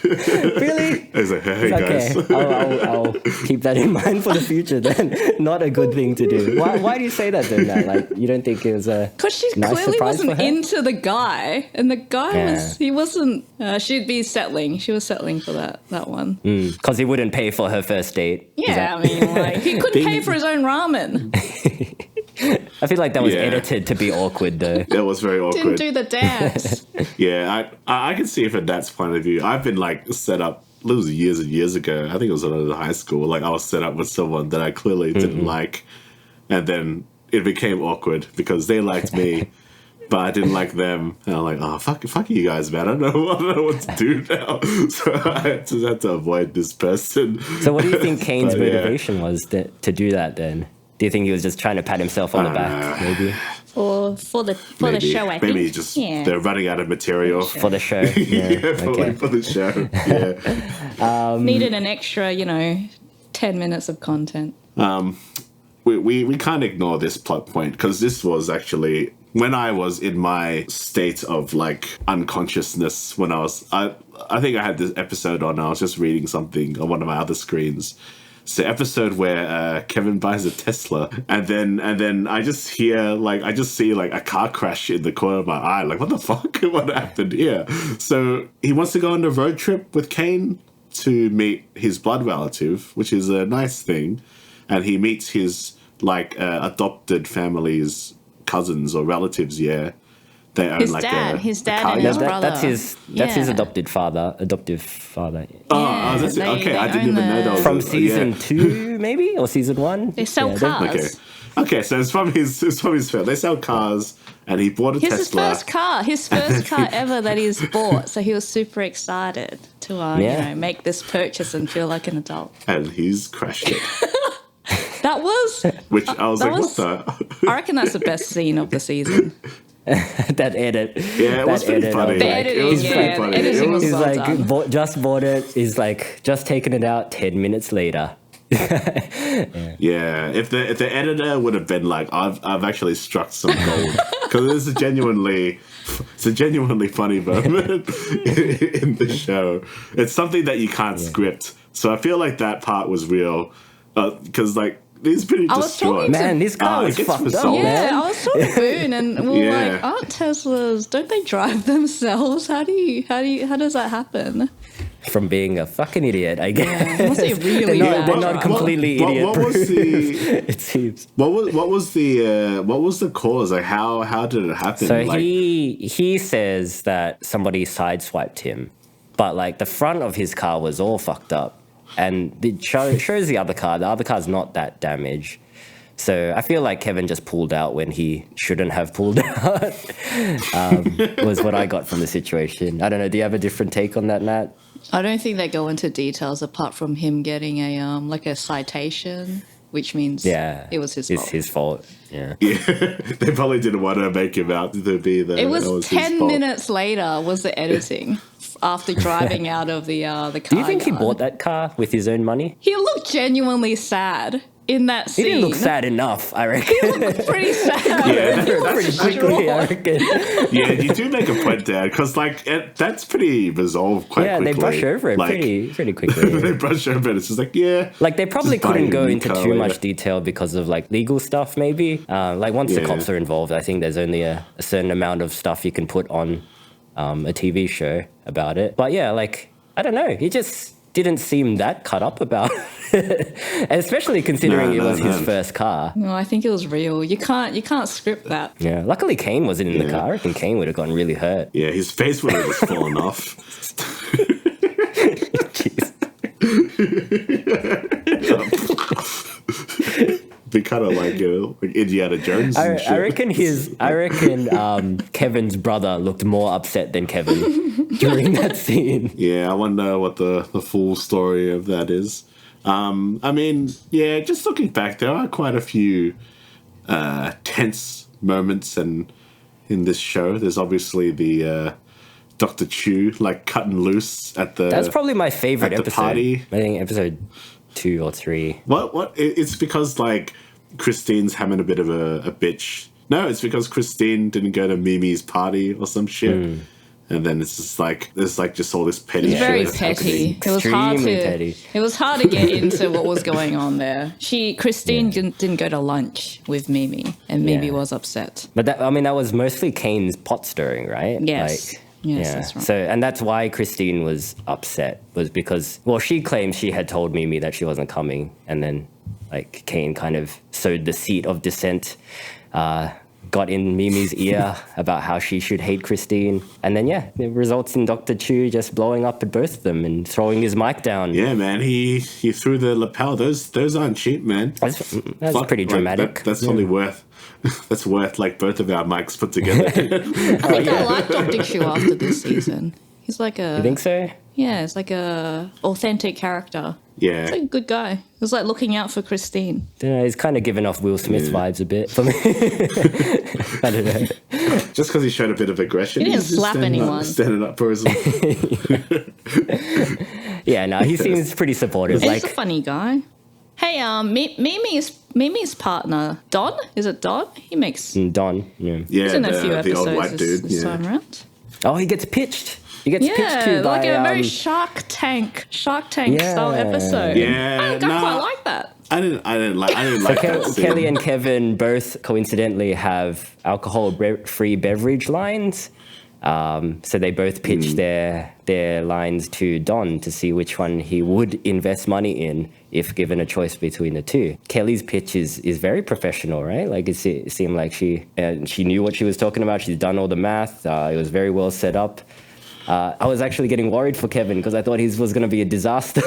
Really? He's like, hey guys. Okay, I'll keep that in mind for the future then. Not a good thing to do. Why do you say that then, Matt? Like, you don't think it was a Because she nice clearly surprise for wasn't her? into the guy, and the guy Yeah. he wasn't. She'd be settling. She was settling for that one. Because he wouldn't pay for her first date. Is Yeah, that- I mean, like he couldn't pay for his own ramen. I feel like that was Yeah. edited to be awkward though. It was very Didn't awkward. do the dance. Yeah, I can see it from that point of view. I've been like set up. It was years and years ago. I think it was when I was in high school. Like I was set up with someone that I clearly didn't like, and then it became awkward because they liked me, but I didn't like them. And I'm like, oh fuck you guys, man. I don't know what to do now. So I just had to avoid this person. So what do you think Kane's But, yeah. motivation was to do that then? Do you think he was just trying to pat himself on the back, maybe? Or for the show, I think. Maybe he's just they're running out of material. For the show? Yeah, okay. for the show. Yeah. Needed an extra, 10 minutes of content. We can't ignore this plot point because this was actually when I was in my state of like unconsciousness. When I think I had this episode on. I was just reading something on one of my other screens. It's the episode where Kevin buys a Tesla, and then I just see like a car crash in the corner of my eye. Like, what the fuck? What happened here? So he wants to go on a road trip with Kane to meet his blood relative, which is a nice thing, and he meets his adopted family's cousins or relatives. Yeah, they own His like dad and his Yeah, brother. that's his adoptive father. That's it. Okay, I didn't even know that was From season 2, maybe, or season 1. They sell cars. Okay, so it's from his film. They sell cars, and he bought a His Tesla. his first car ever that he's bought. So he was super excited to make this purchase and feel like an adult. And he's crashed it. That was, Which I was That like, was- what the? I reckon that's the best scene of the season. That edit. Yeah, it was That pretty edit funny. of, The like, editing, it was yeah, pretty the funny. editing It was was He's well done. like, just bought it. He's like, just taking it out 10 minutes later. Yeah, if the editor would have been like, I've actually struck some gold because it's a genuinely funny moment in the show. It's something that you can't script, so I feel like that part was real because like he's pretty I was distraught. talking to- Man, this car it was gets fucked up, resolved. man. Yeah, I was talking to Boone, and we were Yeah. like, "Aren't Teslas? Don't they drive themselves? How does that happen?" From being a fucking idiot, I guess. Must be really they're bad not, they're not drive. completely What idiot. was the It seems. what was the cause? Like how did it happen? So like, he says that somebody sideswiped him, but like the front of his car was all fucked up, and it shows the other car. The other car's not that damaged. So I feel like Kevin just pulled out when he shouldn't have pulled out. Was what I got from the situation. I don't know. Do you have a different take on that, Nat? I don't think they go into details apart from him getting a citation, which means it was his it's fault. his fault. Yeah. they probably didn't want to make him out to be the. It was his 10 fault. minutes later was the editing after driving out of the car. Do you think he yard. bought that car with his own money? He looked genuinely sad in that He scene. didn't look sad enough, I reckon. He looked pretty sad. Yeah, He looked Pretty distraught. quickly, I reckon. Yeah, you do make a point there because like that's pretty resolved quite Yeah, quickly. they brush over it Like, pretty quickly. they brush over it. It's just like Like they probably Just buy couldn't a go new into car too later. much detail because of like legal stuff maybe. Like once the Yeah. cops are involved, I think there's only a certain amount of stuff you can put on a TV show about it. But yeah, like I don't know, he just didn't seem that cut up about it. Especially considering it was his first car. No, I think it was real. You can't script that. Yeah, luckily Kane wasn't in the car. I reckon Kane would have gotten really hurt. Yeah, his face would have just fallen off. Jeez. Be kind of like like Indiana Jones. And shit. I reckon Kevin's brother looked more upset than Kevin during that scene. Yeah, I wonder what the full story of that is. I mean, yeah, just looking back, there are quite a few tense moments in this show. There's obviously the Dr. Chu like cutting loose at the. That's probably my favorite at the episode. party. I think episode 2 or 3. What? It's because like Christine's having a bit of a bitch No, it's because Christine didn't go to Mimi's party or some shit. And then it's just like, there's like just all this petty It's shit. very that's petty. happening. Extremely petty. It was hard to get into what was going on there. Christine didn't go to lunch with Mimi, and Mimi was upset. But that was mostly Kane's pot stirring, right? Yes. Yes, that's right. So, and that's why Christine was upset, was because, well, she claims she had told Mimi that she wasn't coming, and then like Kane kind of sowed the seed of dissent, got in Mimi's ear about how she should hate Christine. And then, it results in Dr. Chu just blowing up at both of them and throwing his mic down. Yeah, man, he threw the lapel. Those aren't cheap, man. That's pretty dramatic. That's only worth, that's worth like both of our mics put together. I think I like Dr. Chu after this season. He's like You think so? Yeah, it's like a authentic character. Yeah. He's like a good guy. It was like looking out for Christine. Yeah, he's kind of giving off Will Smith vibes a bit for me. I don't know. Just because he showed a bit of aggression. He didn't he's just slap anyone. Standing up for himself. Yeah, no, he seems pretty supportive. He's a funny guy. Hey, Mimi's partner, Don? Is it Don? He makes... Don, yeah. Yeah, He's in a few the old episodes white dude. this time around. Oh, he gets pitched. He gets pitched to by... like a very Shark Tank style episode. Yeah, I quite like that. I didn't like that scene. Kelly and Kevin both coincidentally have alcohol-free beverage lines. So they both pitched their lines to Don to see which one he would invest money in if given a choice between the two. Kelly's pitch is very professional, right? Like it seemed like she knew what she was talking about. She's done all the math. It was very well set up. I was actually getting worried for Kevin because I thought his was going to be a disaster.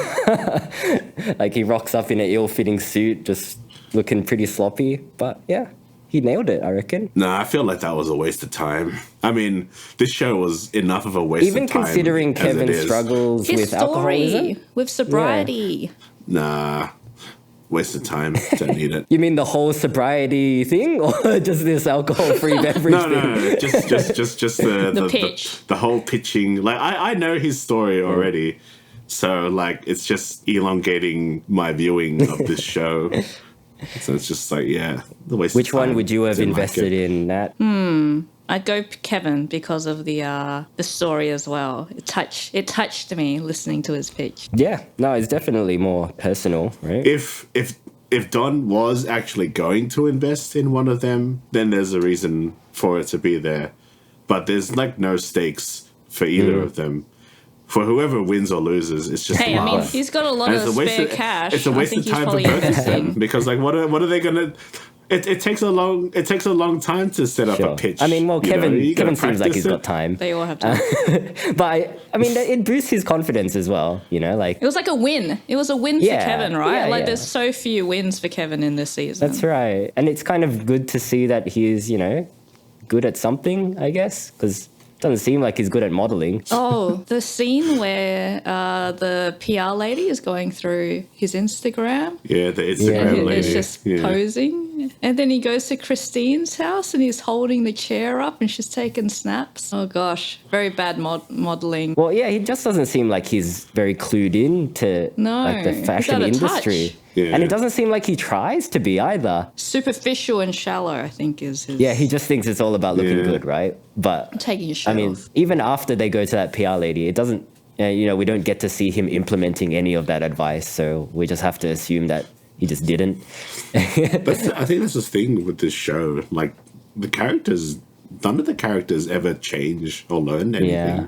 Like he rocks up in an ill-fitting suit, just looking pretty sloppy. But yeah, he nailed it, I reckon. Nah, I feel like that was a waste of time. I mean, this show was enough of a waste Even of time. Even considering Kevin's struggles His with story, alcoholism. with sobriety. Nah, waste of time. Don't need it. You mean the whole sobriety thing, or just this alcohol-free beverage thing? No. Just the pitch. The whole pitching. Like I know his story already, so like it's just elongating my viewing of this show. So it's just like the waste. Which of time. one would you have Didn't invested like it. in, Nat? I'd go Kevin because of the story as well. It touched me listening to his pitch. Yeah, no, it's definitely more personal, right? If Don was actually going to invest in one of them, then there's a reason for it to be there. But there's like no stakes for either of them. For whoever wins or loses, it's just Hey, I mean, love. he's got a lot And of spare cash. It's a waste of time for both of them because like what are they gonna? It takes a long time to set up a pitch. I mean, well, Kevin seems like he's it. got time. They all have time. But I mean, it boosts his confidence as well. You know, like It was like a win. It was a win for Kevin, right? yeah. There's so few wins for Kevin in this season. That's right, and it's kind of good to see that he's good at something, I guess, because it doesn't seem like he's good at modeling. Oh, the scene where the PR lady is going through his Instagram. Yeah, the Instagram And lady. he's just posing. And then he goes to Christine's house and he's holding the chair up and she's taking snaps. Oh, gosh. Very bad modeling. Well, yeah, he just doesn't seem like he's very clued in to like the he's fashion out of industry. touch. Yeah. And it doesn't seem like he tries to be either. Superficial and shallow, I think, is his... Yeah, he just thinks it's all about looking good, right? But taking your shirt I mean, off. even after they go to that PR lady, it doesn't, we don't get to see him implementing any of that advice. So we just have to assume that he just didn't. I think that's the thing with this show. Like none of the characters ever change or learn anything. Yeah.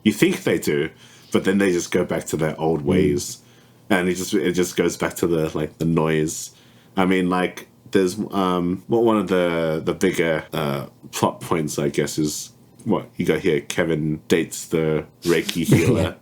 You think they do, but then they just go back to their old ways, and it just goes back to the noise. I mean, like there's one of the bigger plot points, I guess, is what you got here. Kevin dates the Reiki healer.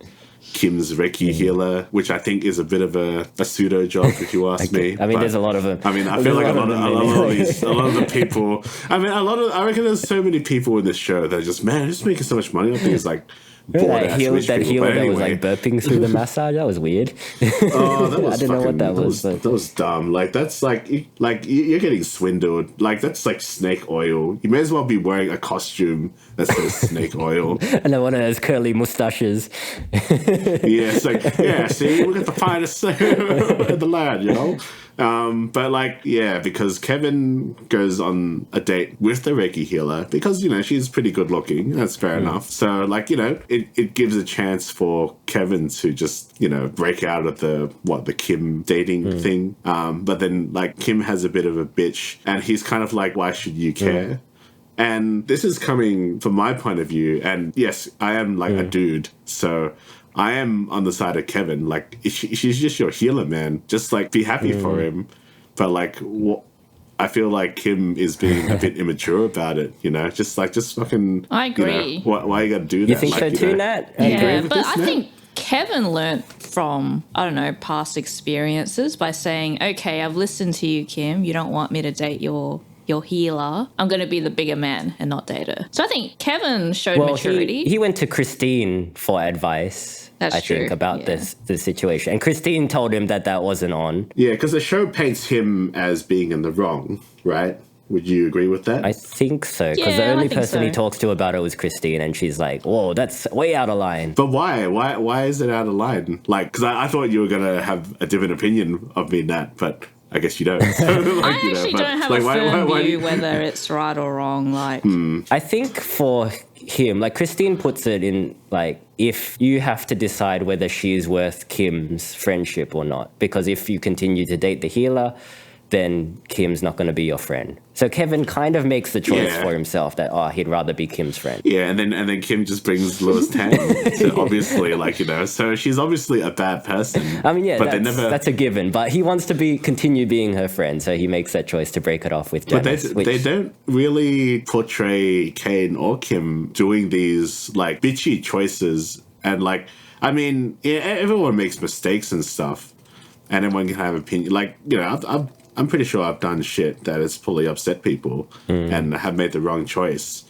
Kim's Reiki healer, which I think is a bit of a pseudo job, if you ask me. I mean, there's a lot of them. I mean, I feel like a lot of the people. I mean, I reckon there's so many people in this show that are just making so much money. I think it's like bored That healer that was like burping through the massage. That was weird. Oh, that was I don't know what that was. That was dumb. Like that's like you're getting swindled. Like that's like snake oil. You may as well be wearing a costume that says snake oil. And then one of those curly mustaches. Yeah, it's like see, we got the finest in the land, But like, yeah, because Kevin goes on a date with the Reiki healer because, you know, she's pretty good looking. That's fair enough. So like, you know, it gives a chance for Kevin to just, you know, break out of the Kim dating thing. But then like Kim has a bit of a bitch and he's kind of like, why should you care? And this is coming from my point of view. And yes, I am like a dude. So I am on the side of Kevin. Like, she's just your healer, man. Just like be happy for him. But like, I feel like Kim is being a bit immature about it, you know? Just fucking... I agree. You know, why you gotta do that? You think so too, Nat? Yeah, but I think Kevin learnt from, I don't know, past experiences by saying, okay, I've listened to you, Kim. You don't want me to date your healer. I'm going to be the bigger man and not date her. So I think Kevin showed maturity. He went to Christine for advice. That's true. I think about this situation. And Christine told him that wasn't on. Yeah, because the show paints him as being in the wrong, right? Would you agree with that? I think so, because the only person he talks to about it was Christine, and she's like, whoa, that's way out of line. But why? Why is it out of line? Like, because I thought you were going to have a different opinion of me, Nat, but I guess you don't. Like, I actually don't have a firm view whether it's right or wrong. Like, I think for him, like Christine puts it in, like, if you have to decide whether she's worth Kim's friendship or not, because if you continue to date the healer, then Kim's not going to be your friend. So Kevin kind of makes the choice for himself that, he'd rather be Kim's friend. Yeah, and then Kim just brings Louis Tang. So obviously, like, you know, so she's obviously a bad person. I mean, yeah, but that's a given. But he wants to continue being her friend, so he makes that choice to break it off with Janice. But they don't really portray Kane or Kim doing these, like, bitchy choices. And, like, I mean, yeah, everyone makes mistakes and stuff. And everyone can have opinion. Like, you know, I'm pretty sure I've done shit that has fully upset people and have made the wrong choice.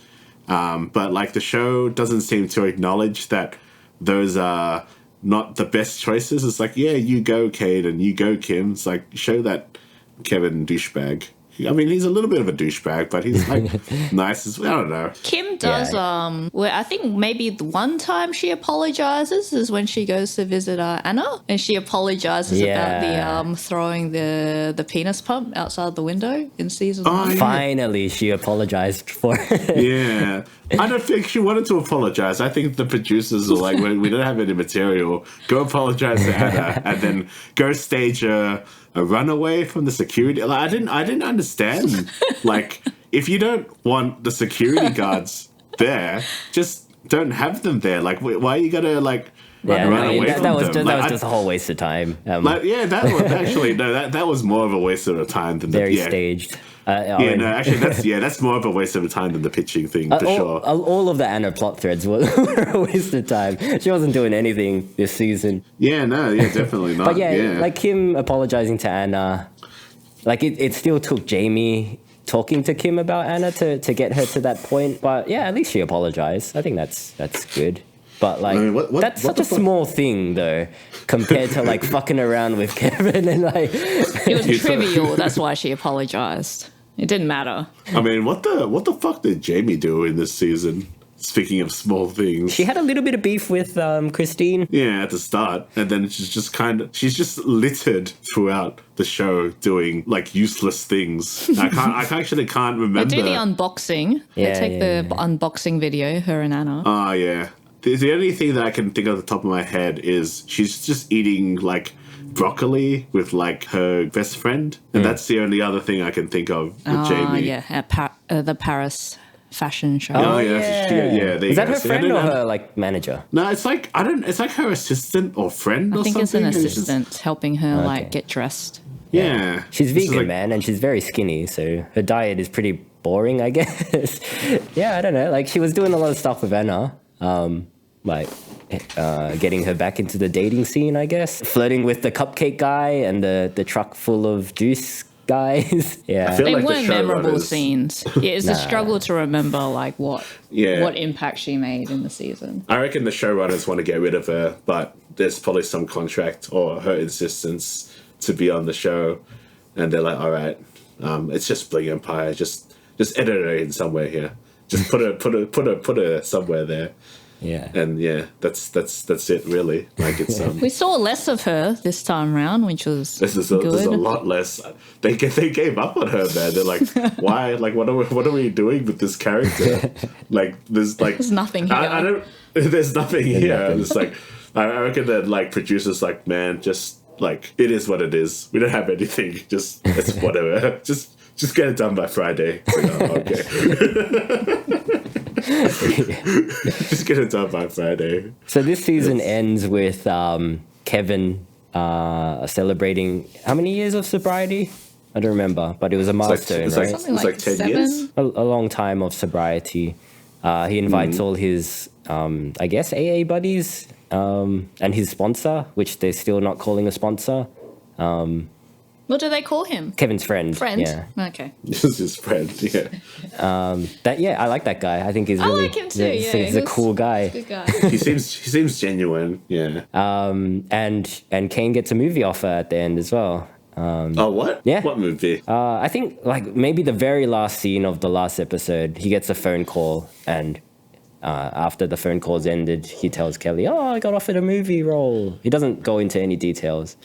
But like the show doesn't seem to acknowledge that those are not the best choices. It's like, yeah, you go, Cade, and you go, Kim. It's like, show that Kevin douchebag. I mean, he's a little bit of a douchebag, but he's like nice as well. I don't know. Kim does, where I think maybe the one time she apologizes is when she goes to visit Anna, and she apologizes about the throwing the penis pump outside the window in season 1. Yeah. Finally, she apologized for it. Yeah. I don't think she wanted to apologize. I think the producers were like, we don't have any material. Go apologize to Anna, and then go stage a runaway from the security. Like, I didn't understand. Like, if you don't want the security guards there, just don't have them there. Like, why are you gonna like run away from them? That was just a whole waste of time. That was actually that was more of a waste of time than very staged. That's more of a waste of time than the pitching thing, for sure. All of the Anna plot threads were a waste of time. She wasn't doing anything this season. Definitely not. But like Kim apologizing to Anna, like it still took Jamie talking to Kim about Anna to get her to that point. But yeah, at least she apologized. I think that's good. But like, that's such a small thing, though, compared to like fucking around with Kevin and like. It was trivial. That's why she apologized. It didn't matter. I mean, what the fuck did Jamie do in this season? Speaking of small things, she had a little bit of beef with Christine. Yeah, at the start, and then she's just littered throughout the show doing like useless things. I actually can't remember. They do the unboxing. They take the unboxing video. Her and Anna. Oh yeah. The only thing that I can think of at the top of my head is she's just eating like broccoli with like her best friend, and that's the only other thing I can think of with Jamie. Yeah, at the Paris fashion show. Is that her friend or her like manager? No, it's like it's like her assistant or friend. I think it's an assistant helping her like get dressed. Yeah, she's vegan, man, and she's very skinny, so her diet is pretty boring, I guess. I don't know. Like she was doing a lot of stuff with Anna. Getting her back into the dating scene, I guess. Flirting with the cupcake guy and the truck full of juice guys. Yeah, they weren't memorable scenes. Yeah, it's a struggle to remember like what impact she made in the season. I reckon the showrunners want to get rid of her, but there's probably some contract or her insistence to be on the show, and they're like, all right, it's just Bling Empire, just edit her in somewhere here. Just put her somewhere there. Yeah. And yeah, that's it really. Like it's We saw less of her this time round, which was there's good. a lot less. They gave up on her, man. They're like, why? Like, what are we doing with this character? Like, there's nothing here. I don't. There's nothing here. nothing. It's like I reckon that like producers like, man, just like it is what it is. We don't have anything. Just it's whatever. Just get it done by Friday. It's like, oh, okay. Just get it done by Friday. So this season ends with Kevin celebrating how many years of sobriety? I don't remember, but it was a milestone, right? Something It's like like 10 7? years. A long time of sobriety. He invites all his, I guess, AA buddies and his sponsor, which they're still not calling a sponsor. What do they call him? Kevin's friend. Friend? Yeah. Okay. This is his friend. Yeah. I like that guy. I think he's I really like him too, he's, yeah. he's a cool guy. Good guy. He seems genuine. Yeah. And Kane gets a movie offer at the end as well. Oh, what? Yeah. What movie? I think like maybe the very last scene of the last episode, he gets a phone call, and after the phone call's ended, he tells Kelly, "Oh, I got offered a movie role." He doesn't go into any details,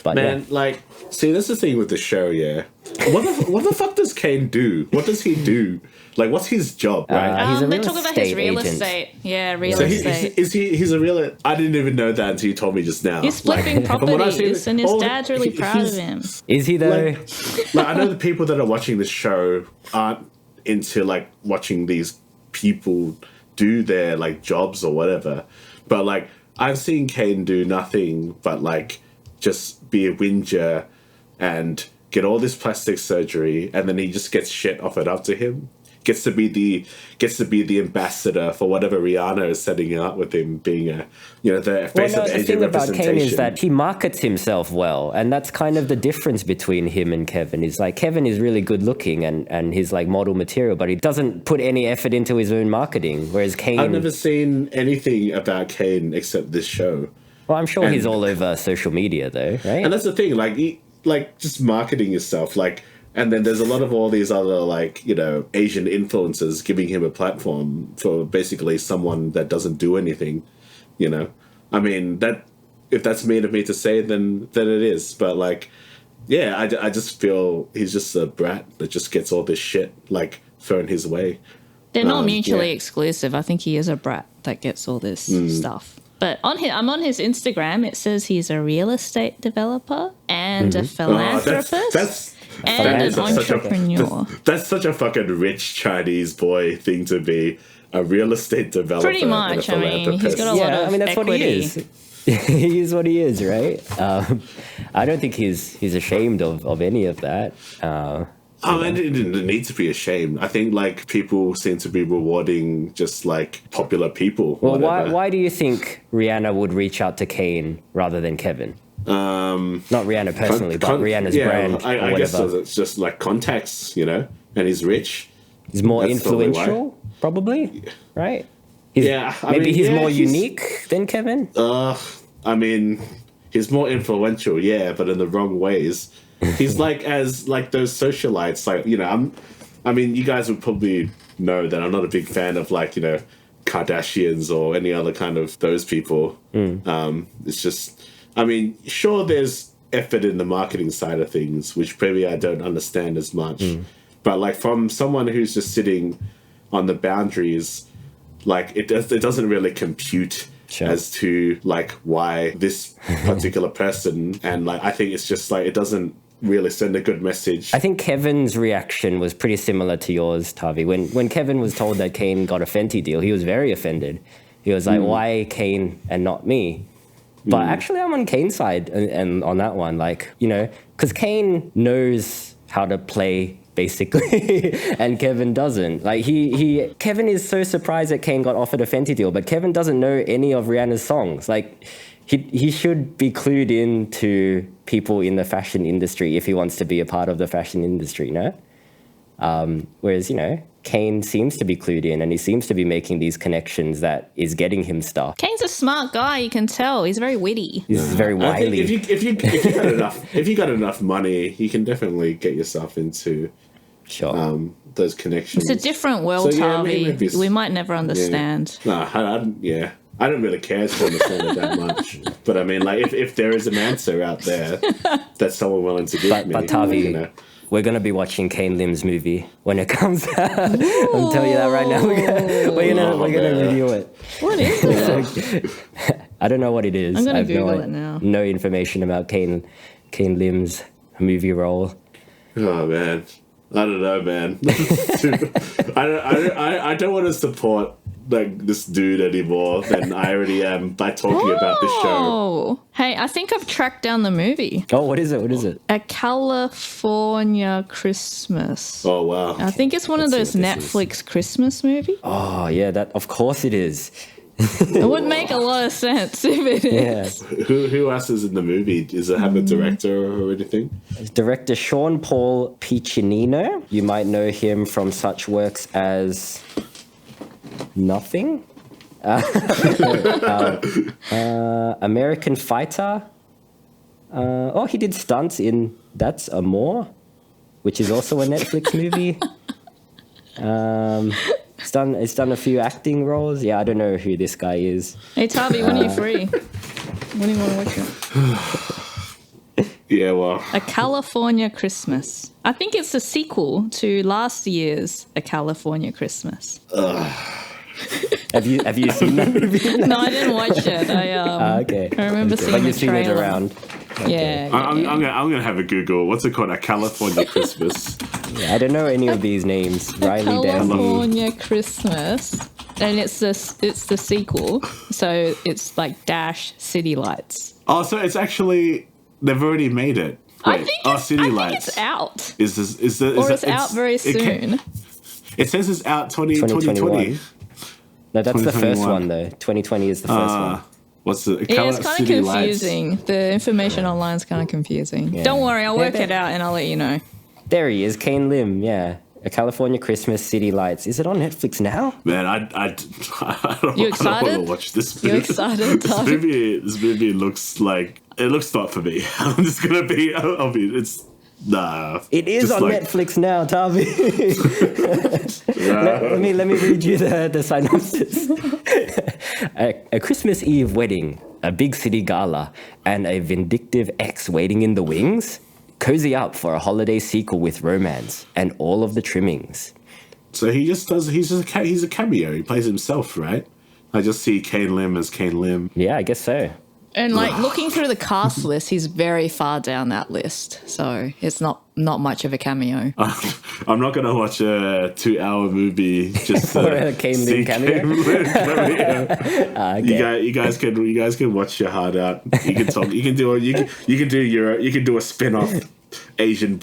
but Man, like, see, that's the thing with the show, yeah. What the fuck does Kane do? What does he do? Like, what's his job, right? He's a They real talk about his estate real agent. estate. Yeah, real So estate. he's a real... I didn't even know that until you told me just now. He's flipping From what I've properties, seen, and his all- dad's really proud of he's- him. Is he though? Like, I know the people that are watching this show aren't into, like, watching these people do their, like, jobs or whatever. But, like, I've seen Kane do nothing but, like, just be a whinger and get all this plastic surgery, and then he just gets shit offered up to him. Gets to be the ambassador for whatever Rihanna is setting up with him being the face of the Asian thing about representation. Kane is that he markets himself well, and that's kind of the difference between him and Kevin. Is like Kevin is really good looking and he's like model material, but he doesn't put any effort into his own marketing. Whereas Kane, I've never seen anything about Kane except this show. well, I'm sure he's and- all over social media though, right? And that's the thing, like just marketing yourself, like, and then there's a lot of all these other, like, Asian influencers giving him a platform for basically someone that doesn't do anything, I mean, that if that's mean of me to say, then it is. But, like, yeah, I just feel he's just a brat that just gets all this shit, like, thrown his way. They're not mutually yeah. exclusive. I think he is a brat that gets all this stuff. But I'm on his Instagram. It says he's a real estate developer and a philanthropist and an entrepreneur. That's such a fucking rich Chinese boy thing to be, a real estate developer. Pretty much. And a I mean, he's got a philanthropist. lot of that's equity. what he is. He is what he is, right? I don't think he's ashamed of any of that. And it didn't need to be ashamed. I think, like, people seem to be rewarding just, like, popular people. Well, whatever. why do you think Rihanna would reach out to Kane rather than Kevin? Not Rihanna personally, but Rihanna's brand or I guess whatever. it's just, like, contacts, and he's rich. He's more That's probably influential, probably, right? Maybe he's more unique than Kevin. I mean, he's more influential, yeah, but in the wrong ways. He's like those socialites, like, I mean, you guys would probably know that I'm not a big fan of, like, Kardashians or any other kind of those people. It's just, I mean, sure, there's effort in the marketing side of things, which maybe I don't understand as much. But, like, from someone who's just sitting on the boundaries, like, it doesn't really compute. Sure. As to, like, why this particular person, and, like, I think it's just, like, it doesn't really send a good message. I think Kevin's reaction was pretty similar to yours, Thavy. When Kevin was told that Kane got a Fenty deal, he was very offended. He was like, why Kane and not me? But actually, I'm on Kane's side and on that one, like, because Kane knows how to play, basically, and Kevin doesn't. Like, Kevin is so surprised that Kane got offered a Fenty deal, but Kevin doesn't know any of Rihanna's songs. Like, he should be clued in to people in the fashion industry if he wants to be a part of the fashion industry, no? Whereas, Kane seems to be clued in, and he seems to be making these connections that is getting him stuff. Kane's a smart guy. You can tell. He's very witty. He's very I think wily. if you got enough money, you can definitely get yourself into Sure. Those connections. It's a different world, So, yeah, Thavy. maybe We might never understand. No, I don't really care to understand it that much. But I mean, like, if there is an answer out there that someone willing to give me, But Thavy, you know. we're going to be watching Kane Lim's movie when it comes out. I'm telling you that right now. We're gonna review it. What is it? I don't know what it is. I'm gonna I have Google it now. No information about Kane Lim's movie role. Oh man, I don't know, man. I don't want to support like this dude anymore than I already am by talking about this show. Oh, hey, I think I've tracked down the movie. Oh, what is it? What is it? A California Christmas. Oh wow, I think it's one of Let's those see what this Netflix Christmas movies. Oh, yeah, that of course it is. It would make a lot of sense if it is. Yeah. Who else is in the movie? Does it have a director or anything? Director Sean Paul Piccinino. You might know him from such works as Nothing. American Fighter. He did stunts in That's Amore, which is also a Netflix movie. It's done a few acting roles. Yeah, I don't know who this guy is. Hey, Thavy, when are you free? When do you want to watch it? Yeah, well, A California Christmas. I think it's a sequel to last year's A California Christmas. Have you seen that movie? No, I didn't watch it. Okay. I remember But seeing the you've seen it trailer. around. Yeah. I'm gonna have a Google. What's it called? A California Christmas. Yeah, I don't know any of these names. Riley Downey. California Christmas, and it's the sequel. So it's like Dash City Lights. Oh, so it's actually they've already made it. Wait, City I Lights. think it's out. It's out very soon. It says it's out 2020. No, that's the first 2021. one though. 2020 is the first one. What's the Yeah, it's kind of City Lights. confusing. The information online is kind of confusing. Yeah. Don't worry, I'll work Yeah, it out and I'll let you know. There he is, Kane Lim. Yeah, A California Christmas, City Lights. Is it on Netflix now? Man, I don't You want excited? to watch this. You excited, This Thavy? movie looks like it looks not for me. I'm just gonna be. It's nah. It is Just on like- Netflix now, Thavy. let me read you the synopsis. A Christmas Eve wedding, a big city gala, and a vindictive ex waiting in the wings. Cozy up for a holiday sequel with romance and all of the trimmings. So he just does. He's a cameo. He plays himself, right? I just see Kane Lim as Kane Lim. Yeah, I guess so. And like looking through the cast list, he's very far down that list. So it's not much of a cameo. I'm not gonna watch a 2-hour movie just For a Kane Lim see cameo? Kane Lim cameo. Okay. You guys can watch your heart out. You can talk. You can do a spin-off Asian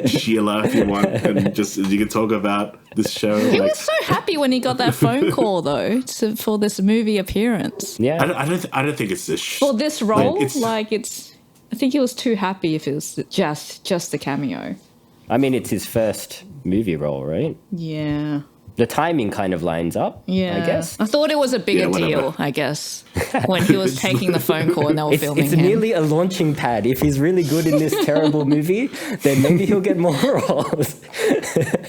Sheila if you want, and you can talk about this show. He was so happy when he got that phone call though for this movie appearance. Yeah. I don't think it's this. For this role, Like, I think he was too happy if it was just a cameo. I mean, it's his first movie role, right? Yeah. The timing kind of lines up, Yeah. I guess. I thought it was a bigger whatever. deal, I guess, when he was taking the phone call and they were filming It's him. nearly a launching pad. If he's really good in this terrible movie, then maybe he'll get more roles.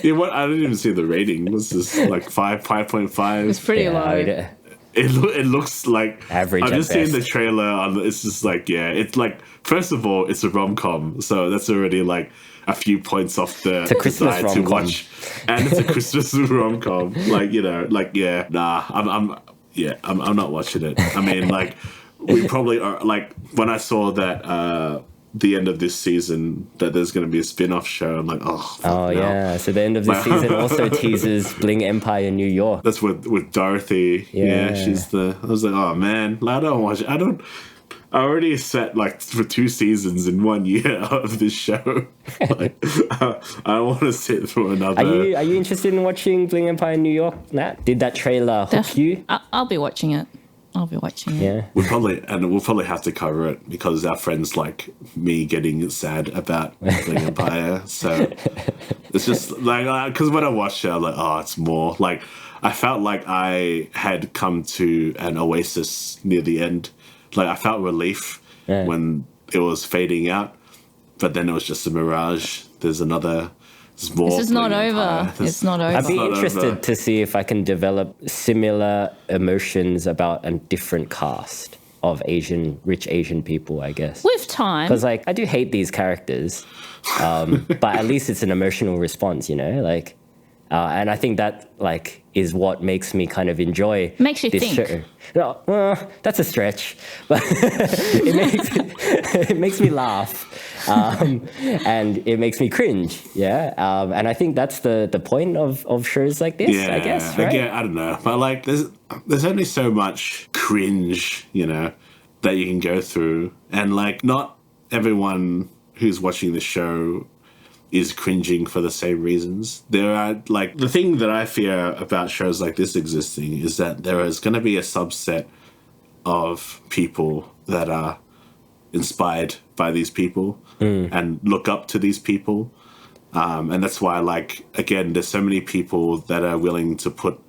yeah, what? I didn't even see the rating. Was this like 5.5? It's pretty low. It looks like Average I'm at just seeing best. the trailer. It's just like it's like first of all, it's a rom-com, so that's already like a few points off the a Christmas desire to rom-com. watch, and it's a Christmas rom-com. I'm not watching it. I mean, like we probably are. Like when I saw that the end of this season that there's going to be a spin-off show, I'm like, oh, fuck Oh, no. yeah. So the end of the season also teases Bling Empire New York. That's with Dorothy. Yeah, she's I was like, oh man, I don't watch it. I already set like for 2 seasons in 1 year of this show. Like, I don't want to sit through another. Are you interested in watching Bling Empire New York, Nat? Did that trailer hook you? I'll be watching it. Yeah. We'll probably have to cover it because our friends like me getting sad about Bling Empire. So it's just like because when I watched it, I'm like, oh, it's more like I felt like I had come to an oasis near the end. Like I felt relief when it was fading out, but then it was just a mirage. There's another more. This is not over. It's not over. I'd be not interested over. to see if I can develop similar emotions about a different cast of rich Asian people, I guess. With time. Because, like, I do hate these characters, but at least it's an emotional response, you know? Like, and I think that, like, is what makes me kind of enjoy Makes you this think. show. Well, that's a stretch, but it makes me laugh, and it makes me cringe, yeah? And I think that's the point of shows like this, I guess, right? Again, I don't know. But, like, there's only so much cringe, you know, that you can go through. And, like, not everyone who's watching the show is cringing for the same reasons. There are, like, the thing that I fear about shows like this existing is that there is going to be a subset of people that are inspired by these people and look up to these people. And that's why, like, again, there's so many people that are willing to put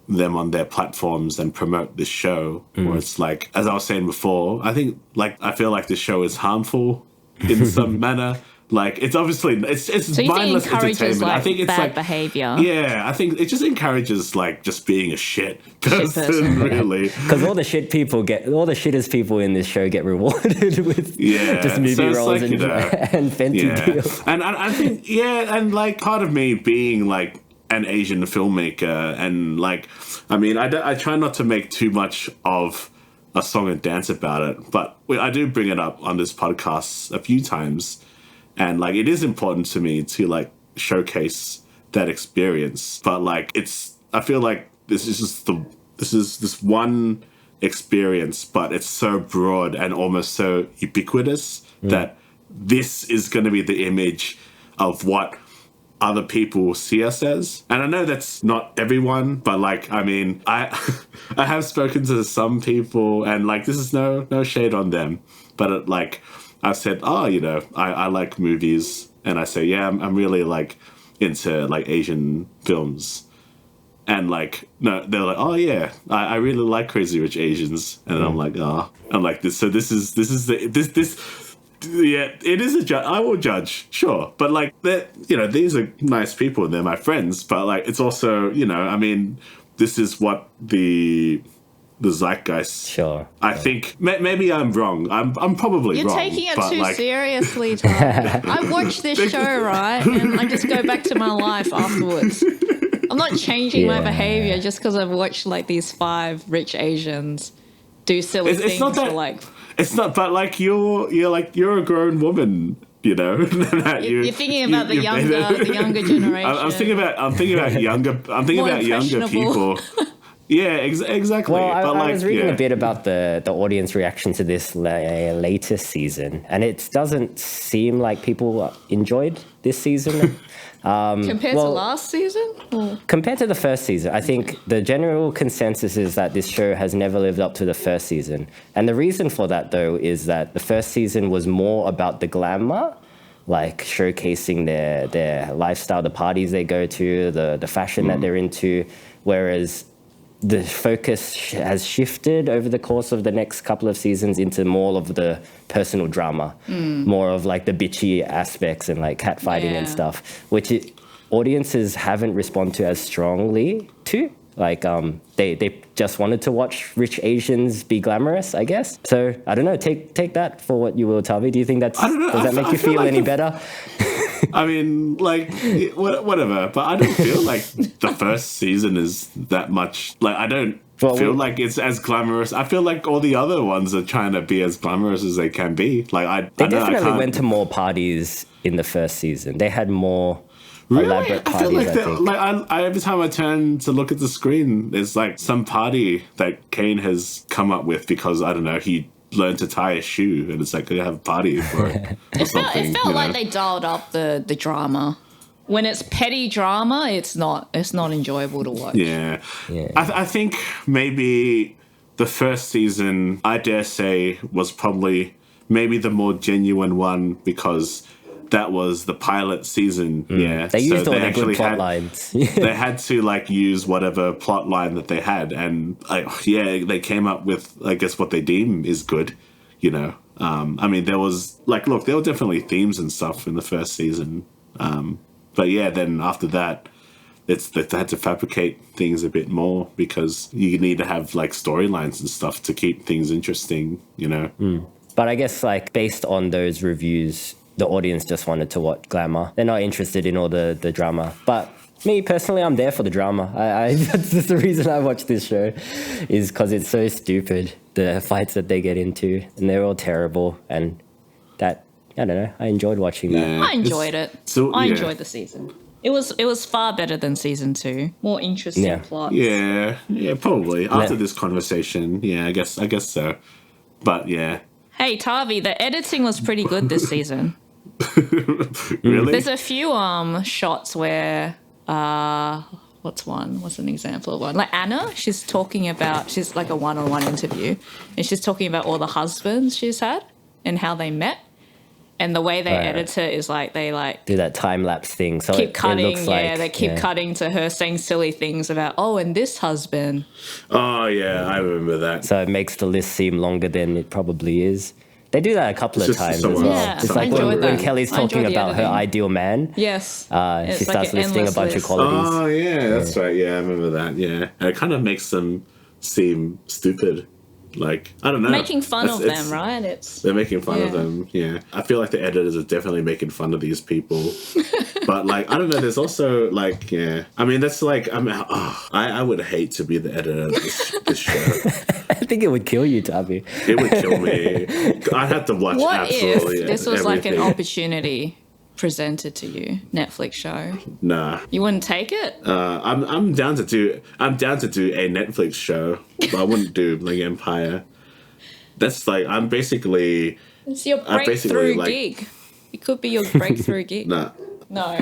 them on their platforms and promote this show, where it's like, as I was saying before, I feel like this show is harmful in some manner. Like, it's obviously it's so you mindless think it encourages, entertainment. like, I think it's bad like behavior. Yeah, I think it just encourages, like, just being a shit person. Really. Because all the shittest people in this show get rewarded with just movie so it's roles like, and, you know, and Fenty deals. And I think, and, like, part of me being, like, an Asian filmmaker, and, like, I mean, I try not to make too much of a song and dance about it, but I do bring it up on this podcast a few times. And, like, it is important to me to, like, showcase that experience. But, like, I feel like this is this one experience, but it's so broad and almost so ubiquitous that this is going to be the image of what other people see us as. And I know that's not everyone, but, like, I mean, I have spoken to some people, and, like, this is no shade on them, but like, I've said, you know, I like movies, and I say, yeah, I'm really, like, into, like, Asian films. And, like, no, they're like, oh yeah, I really like Crazy Rich Asians. And I'm like, I'm like, this yeah, it is a judge. I will judge, sure. But, like, you know, these are nice people and they're my friends, but, like, it's also, you know, I mean, this is what the zeitgeist. Sure. I think maybe I'm wrong. I'm probably You're wrong. taking it but, too like, seriously, Thavy. I watch this show, right? And I just go back to my life afterwards. I'm not changing my behavior just because I've watched, like, these 5 rich Asians do silly things. It's not that. For, like, it's not. But, like, you're a grown woman. You know, you're thinking about the younger generation. I'm thinking about younger people. Yeah, exactly. Well, but, I like, was reading a bit about the audience reaction to this latest season, and it doesn't seem like people enjoyed this season. Compared to last season? Or? Compared to the first season, I think the general consensus is that this show has never lived up to the first season. And the reason for that, though, is that the first season was more about the glamour, like showcasing their lifestyle, the parties they go to, the fashion that they're into, whereas the focus has shifted over the course of the next couple of seasons into more of the personal drama, more of, like, the bitchy aspects and, like, catfighting and stuff, which audiences haven't responded to as strongly to. Like, they just wanted to watch rich Asians be glamorous, I guess. So, I don't know, take that for what you will, Thavy. Do you think does that make you feel like any better? I mean, like, whatever. But I don't feel like the first season is that much. Like, I don't feel like it's as glamorous. I feel like all the other ones are trying to be as glamorous as they can be. Like, they definitely went to more parties in the first season. They had more elaborate parties, I feel like every time I turn to look at the screen, there's, like, some party that Kane has come up with because, I don't know, he learn to tie a shoe, and it's like they have a party for it. It felt like they dialed up the drama. When it's petty drama, it's not enjoyable to watch. Yeah. I think maybe the first season, I dare say, was probably maybe the more genuine one because that was the pilot season. Yeah, they used all the good plot lines. They had to, like, use whatever plot line that they had, and, like, they came up with, I guess, what they deem is good. You know, I mean, there was, like, look, there were definitely themes and stuff in the first season, But yeah, then after that, they had to fabricate things a bit more because you need to have like storylines and stuff to keep things interesting, you know. But I guess like based on those reviews, the audience just wanted to watch glamour. They're not interested in all the drama. But me personally, I'm there for the drama. That's just the reason I watch this show, is because it's so stupid, the fights that they get into, and they're all terrible. And that, I don't know, I enjoyed watching that. I enjoyed it. So, I yeah. enjoyed the season. It was far better than season 2. More interesting plots. Yeah, probably. After this conversation, yeah, I guess so. But yeah. Hey, Thavy, the editing was pretty good this season. Really? There's a few shots where what's an example of one? Like Anna, she's like a one-on-one interview, and she's talking about all the husbands she's had and how they met. And the way they edit it is like they like do that time lapse thing. So keep cutting. It looks like, they keep cutting to her saying silly things about and this husband. Oh yeah, I remember that. So it makes the list seem longer than it probably is. They do that a couple of times as well. Yeah, it's I like enjoyed when that. Kelly's I talking enjoyed the about her editing. ideal man. Yes. She It's like starts an listing a endless bunch of list. qualities. Oh yeah, that's right. Yeah, I remember that. Yeah, and it kind of makes them seem stupid. Like, I don't know. Making fun of them, right? They're making fun of them, yeah. I feel like the editors are definitely making fun of these people. But, like, I don't know, there's also, like, yeah. I mean, that's like, I would hate to be the editor of this show. I think it would kill you, Thavy. It would kill me. I'd have to watch What absolutely if this was like an everything. opportunity presented to you, Netflix show? Nah. You wouldn't take it? I'm down to do a Netflix show, but I wouldn't do Bling Empire. That's like, I'm basically... It's your I basically, breakthrough like- gig. It could be your breakthrough gig. Nah. No.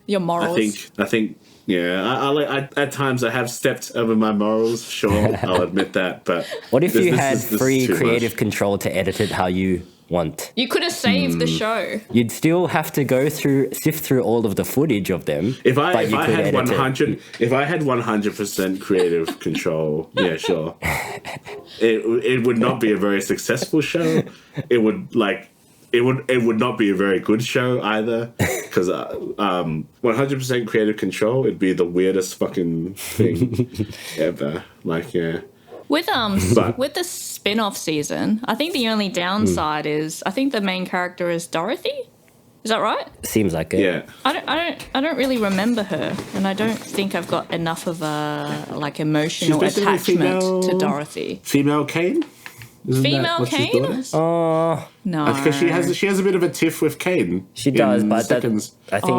Your morals. I think, yeah. I at times I have stepped over my morals. Sure, I'll admit that. But What if you had this is free too creative much. control to edit it how you want? You could have saved the show. You'd still have to sift through all of the footage of them. If I but you could had edit it. if I had 100% creative control, yeah, sure. It would not be a very successful show. It would not be a very good show either, because 100% creative control, it'd be the weirdest fucking thing ever. Like, yeah. With But- with the spin-off season, I think the only downside is I think the main character is Dorothy. Is that right? Seems like it. Yeah. I don't really remember her, and I don't think I've got enough of a like emotional She's basically attachment female- to Dorothy. Female Kane? Isn't that Female what she's Kane? doing? Oh, No, Because she has a bit of a tiff with Kane. she does, in but seconds. I think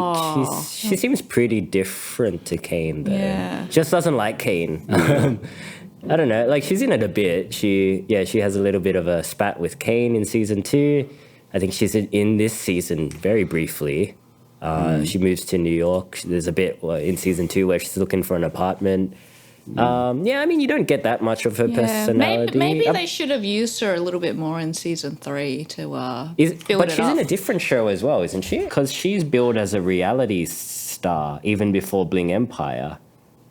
she seems pretty different to Kane, though. Yeah. Just doesn't like Kane. I don't know. Like, she's in it a bit. She has a little bit of a spat with Kane in season 2. I think she's in this season very briefly. She moves to New York. There's a bit in season 2 where she's looking for an apartment. Yeah, I mean, you don't get that much of her personality. Maybe they should have used her a little bit more in season 3 to build but it she's up. in a different show as well, isn't she? Because she's billed as a reality star even before Bling Empire.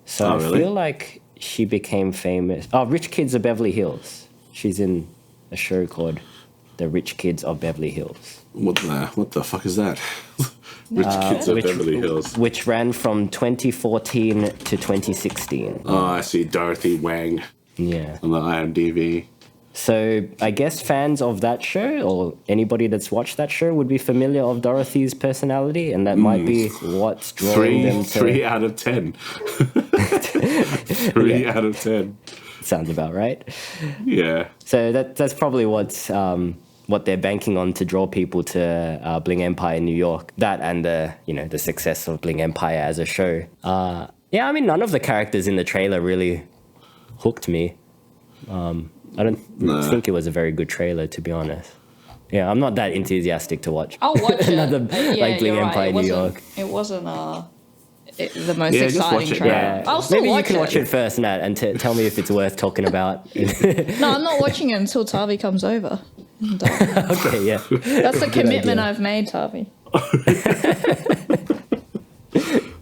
So Oh, I really? feel like she became famous. Oh, Rich Kids of Beverly Hills. She's in a show called The Rich Kids of Beverly Hills. What the fuck is that? Rich Kids of Beverly Hills. Which ran from 2014 to 2016. Oh, I see Dorothy Wang Yeah. on the IMDb. So I guess fans of that show or anybody that's watched that show would be familiar of Dorothy's personality, and that might be what's drawing them to... 3 out of 10. 3 out of 10. Sounds about right. Yeah. So that's probably what they're banking on to draw people to Bling Empire New York. That and the success of Bling Empire as a show. Yeah, I mean, none of the characters in the trailer really hooked me. I don't think it was a very good trailer, to be honest. Yeah, I'm not that enthusiastic to watch. I'll watch it. Another like Bling you're Empire right. New York. It wasn't the most Yeah, just watch exciting it. trailer. Yeah, I'll still maybe watch you can watch it first, Nat, and tell me if it's worth talking about. No, I'm not watching it until Thavy comes over. Okay, yeah. That's the commitment idea. I've made, Thavy.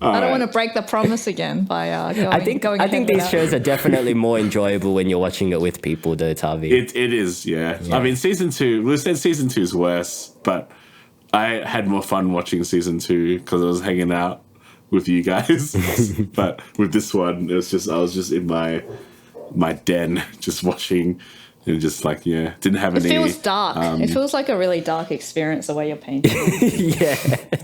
I don't want to break the promise again by going. I think ahead these without- shows are definitely more enjoyable when you're watching it with people, though, Thavy. It is, yeah. I mean, season 2, we said season 2's worse, but I had more fun watching season 2 because I was hanging out with you guys. But with this one, it was just I was just in my den, just watching, and just like didn't have any. It feels dark. It feels like a really dark experience the way you're painting. Yeah,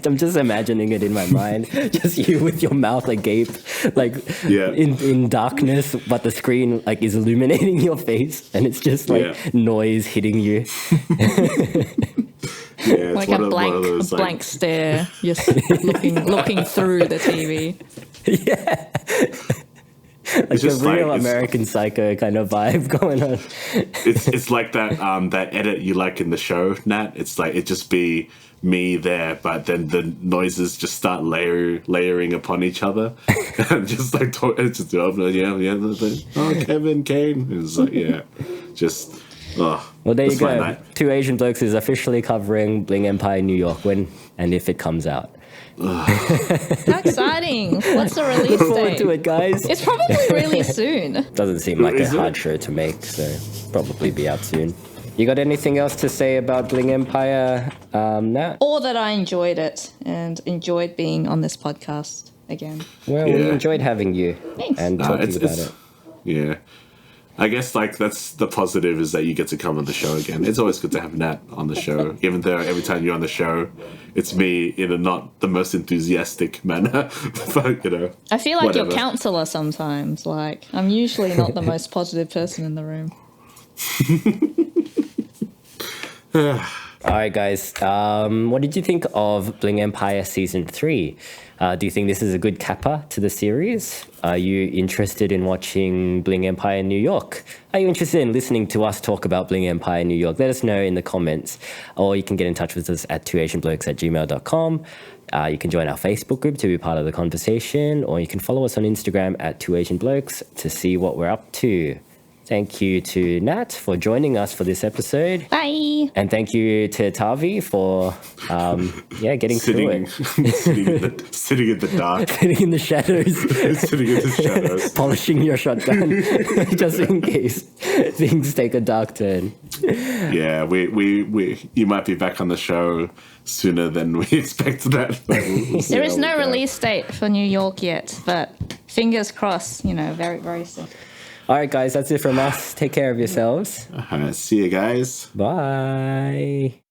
I'm just imagining it in my mind. Just you with your mouth agape, like in darkness, but the screen like is illuminating your face, and it's just like noise hitting you. Yeah, like a blank stare, just looking through the TV. Yeah. Like a real American Psycho kind of vibe going on. It's like that that edit you like in the show, Nat. It's like it just be me there, but then the noises just start layering upon each other, and just like it's just Kevin Kane. It's like just. Oh, well, there you go. Two Asian Blokes is officially covering Bling Empire New York when and if it comes out. How exciting! What's the release date? Look forward to it, guys. It's probably really soon. Doesn't seem like a hard show to make, so probably be out soon. You got anything else to say about Bling Empire, Nat? Or that I enjoyed it and enjoyed being on this podcast again. Well, we enjoyed having you. Thanks. And talking about it. Yeah. I guess like that's the positive is that you get to come on the show again. It's always good to have Nat on the show, even though every time you're on the show, it's me in a not the most enthusiastic manner. But I feel like your counselor sometimes. Like I'm usually not the most positive person in the room. All right, guys. What did you think of Bling Empire Season 3? Do you think this is a good capper to the series? Are you interested in watching Bling Empire New York? Are you interested in listening to us talk about Bling Empire New York? Let us know in the comments. Or you can get in touch with us at 2asianblokes@gmail.com. You can join our Facebook group to be part of the conversation. Or you can follow us on Instagram at 2asianblokes to see what we're up to. Thank you to Nat for joining us for this episode. Bye. And thank you to Thavy for, getting through it. Sitting in the dark. Sitting in the shadows. Sitting in the shadows. Polishing your shotgun just in case things take a dark turn. Yeah, you might be back on the show sooner than we expected that. There is no release date for New York yet, but fingers crossed, very, very soon. All right, guys, that's it from us. Take care of yourselves. See you guys. Bye.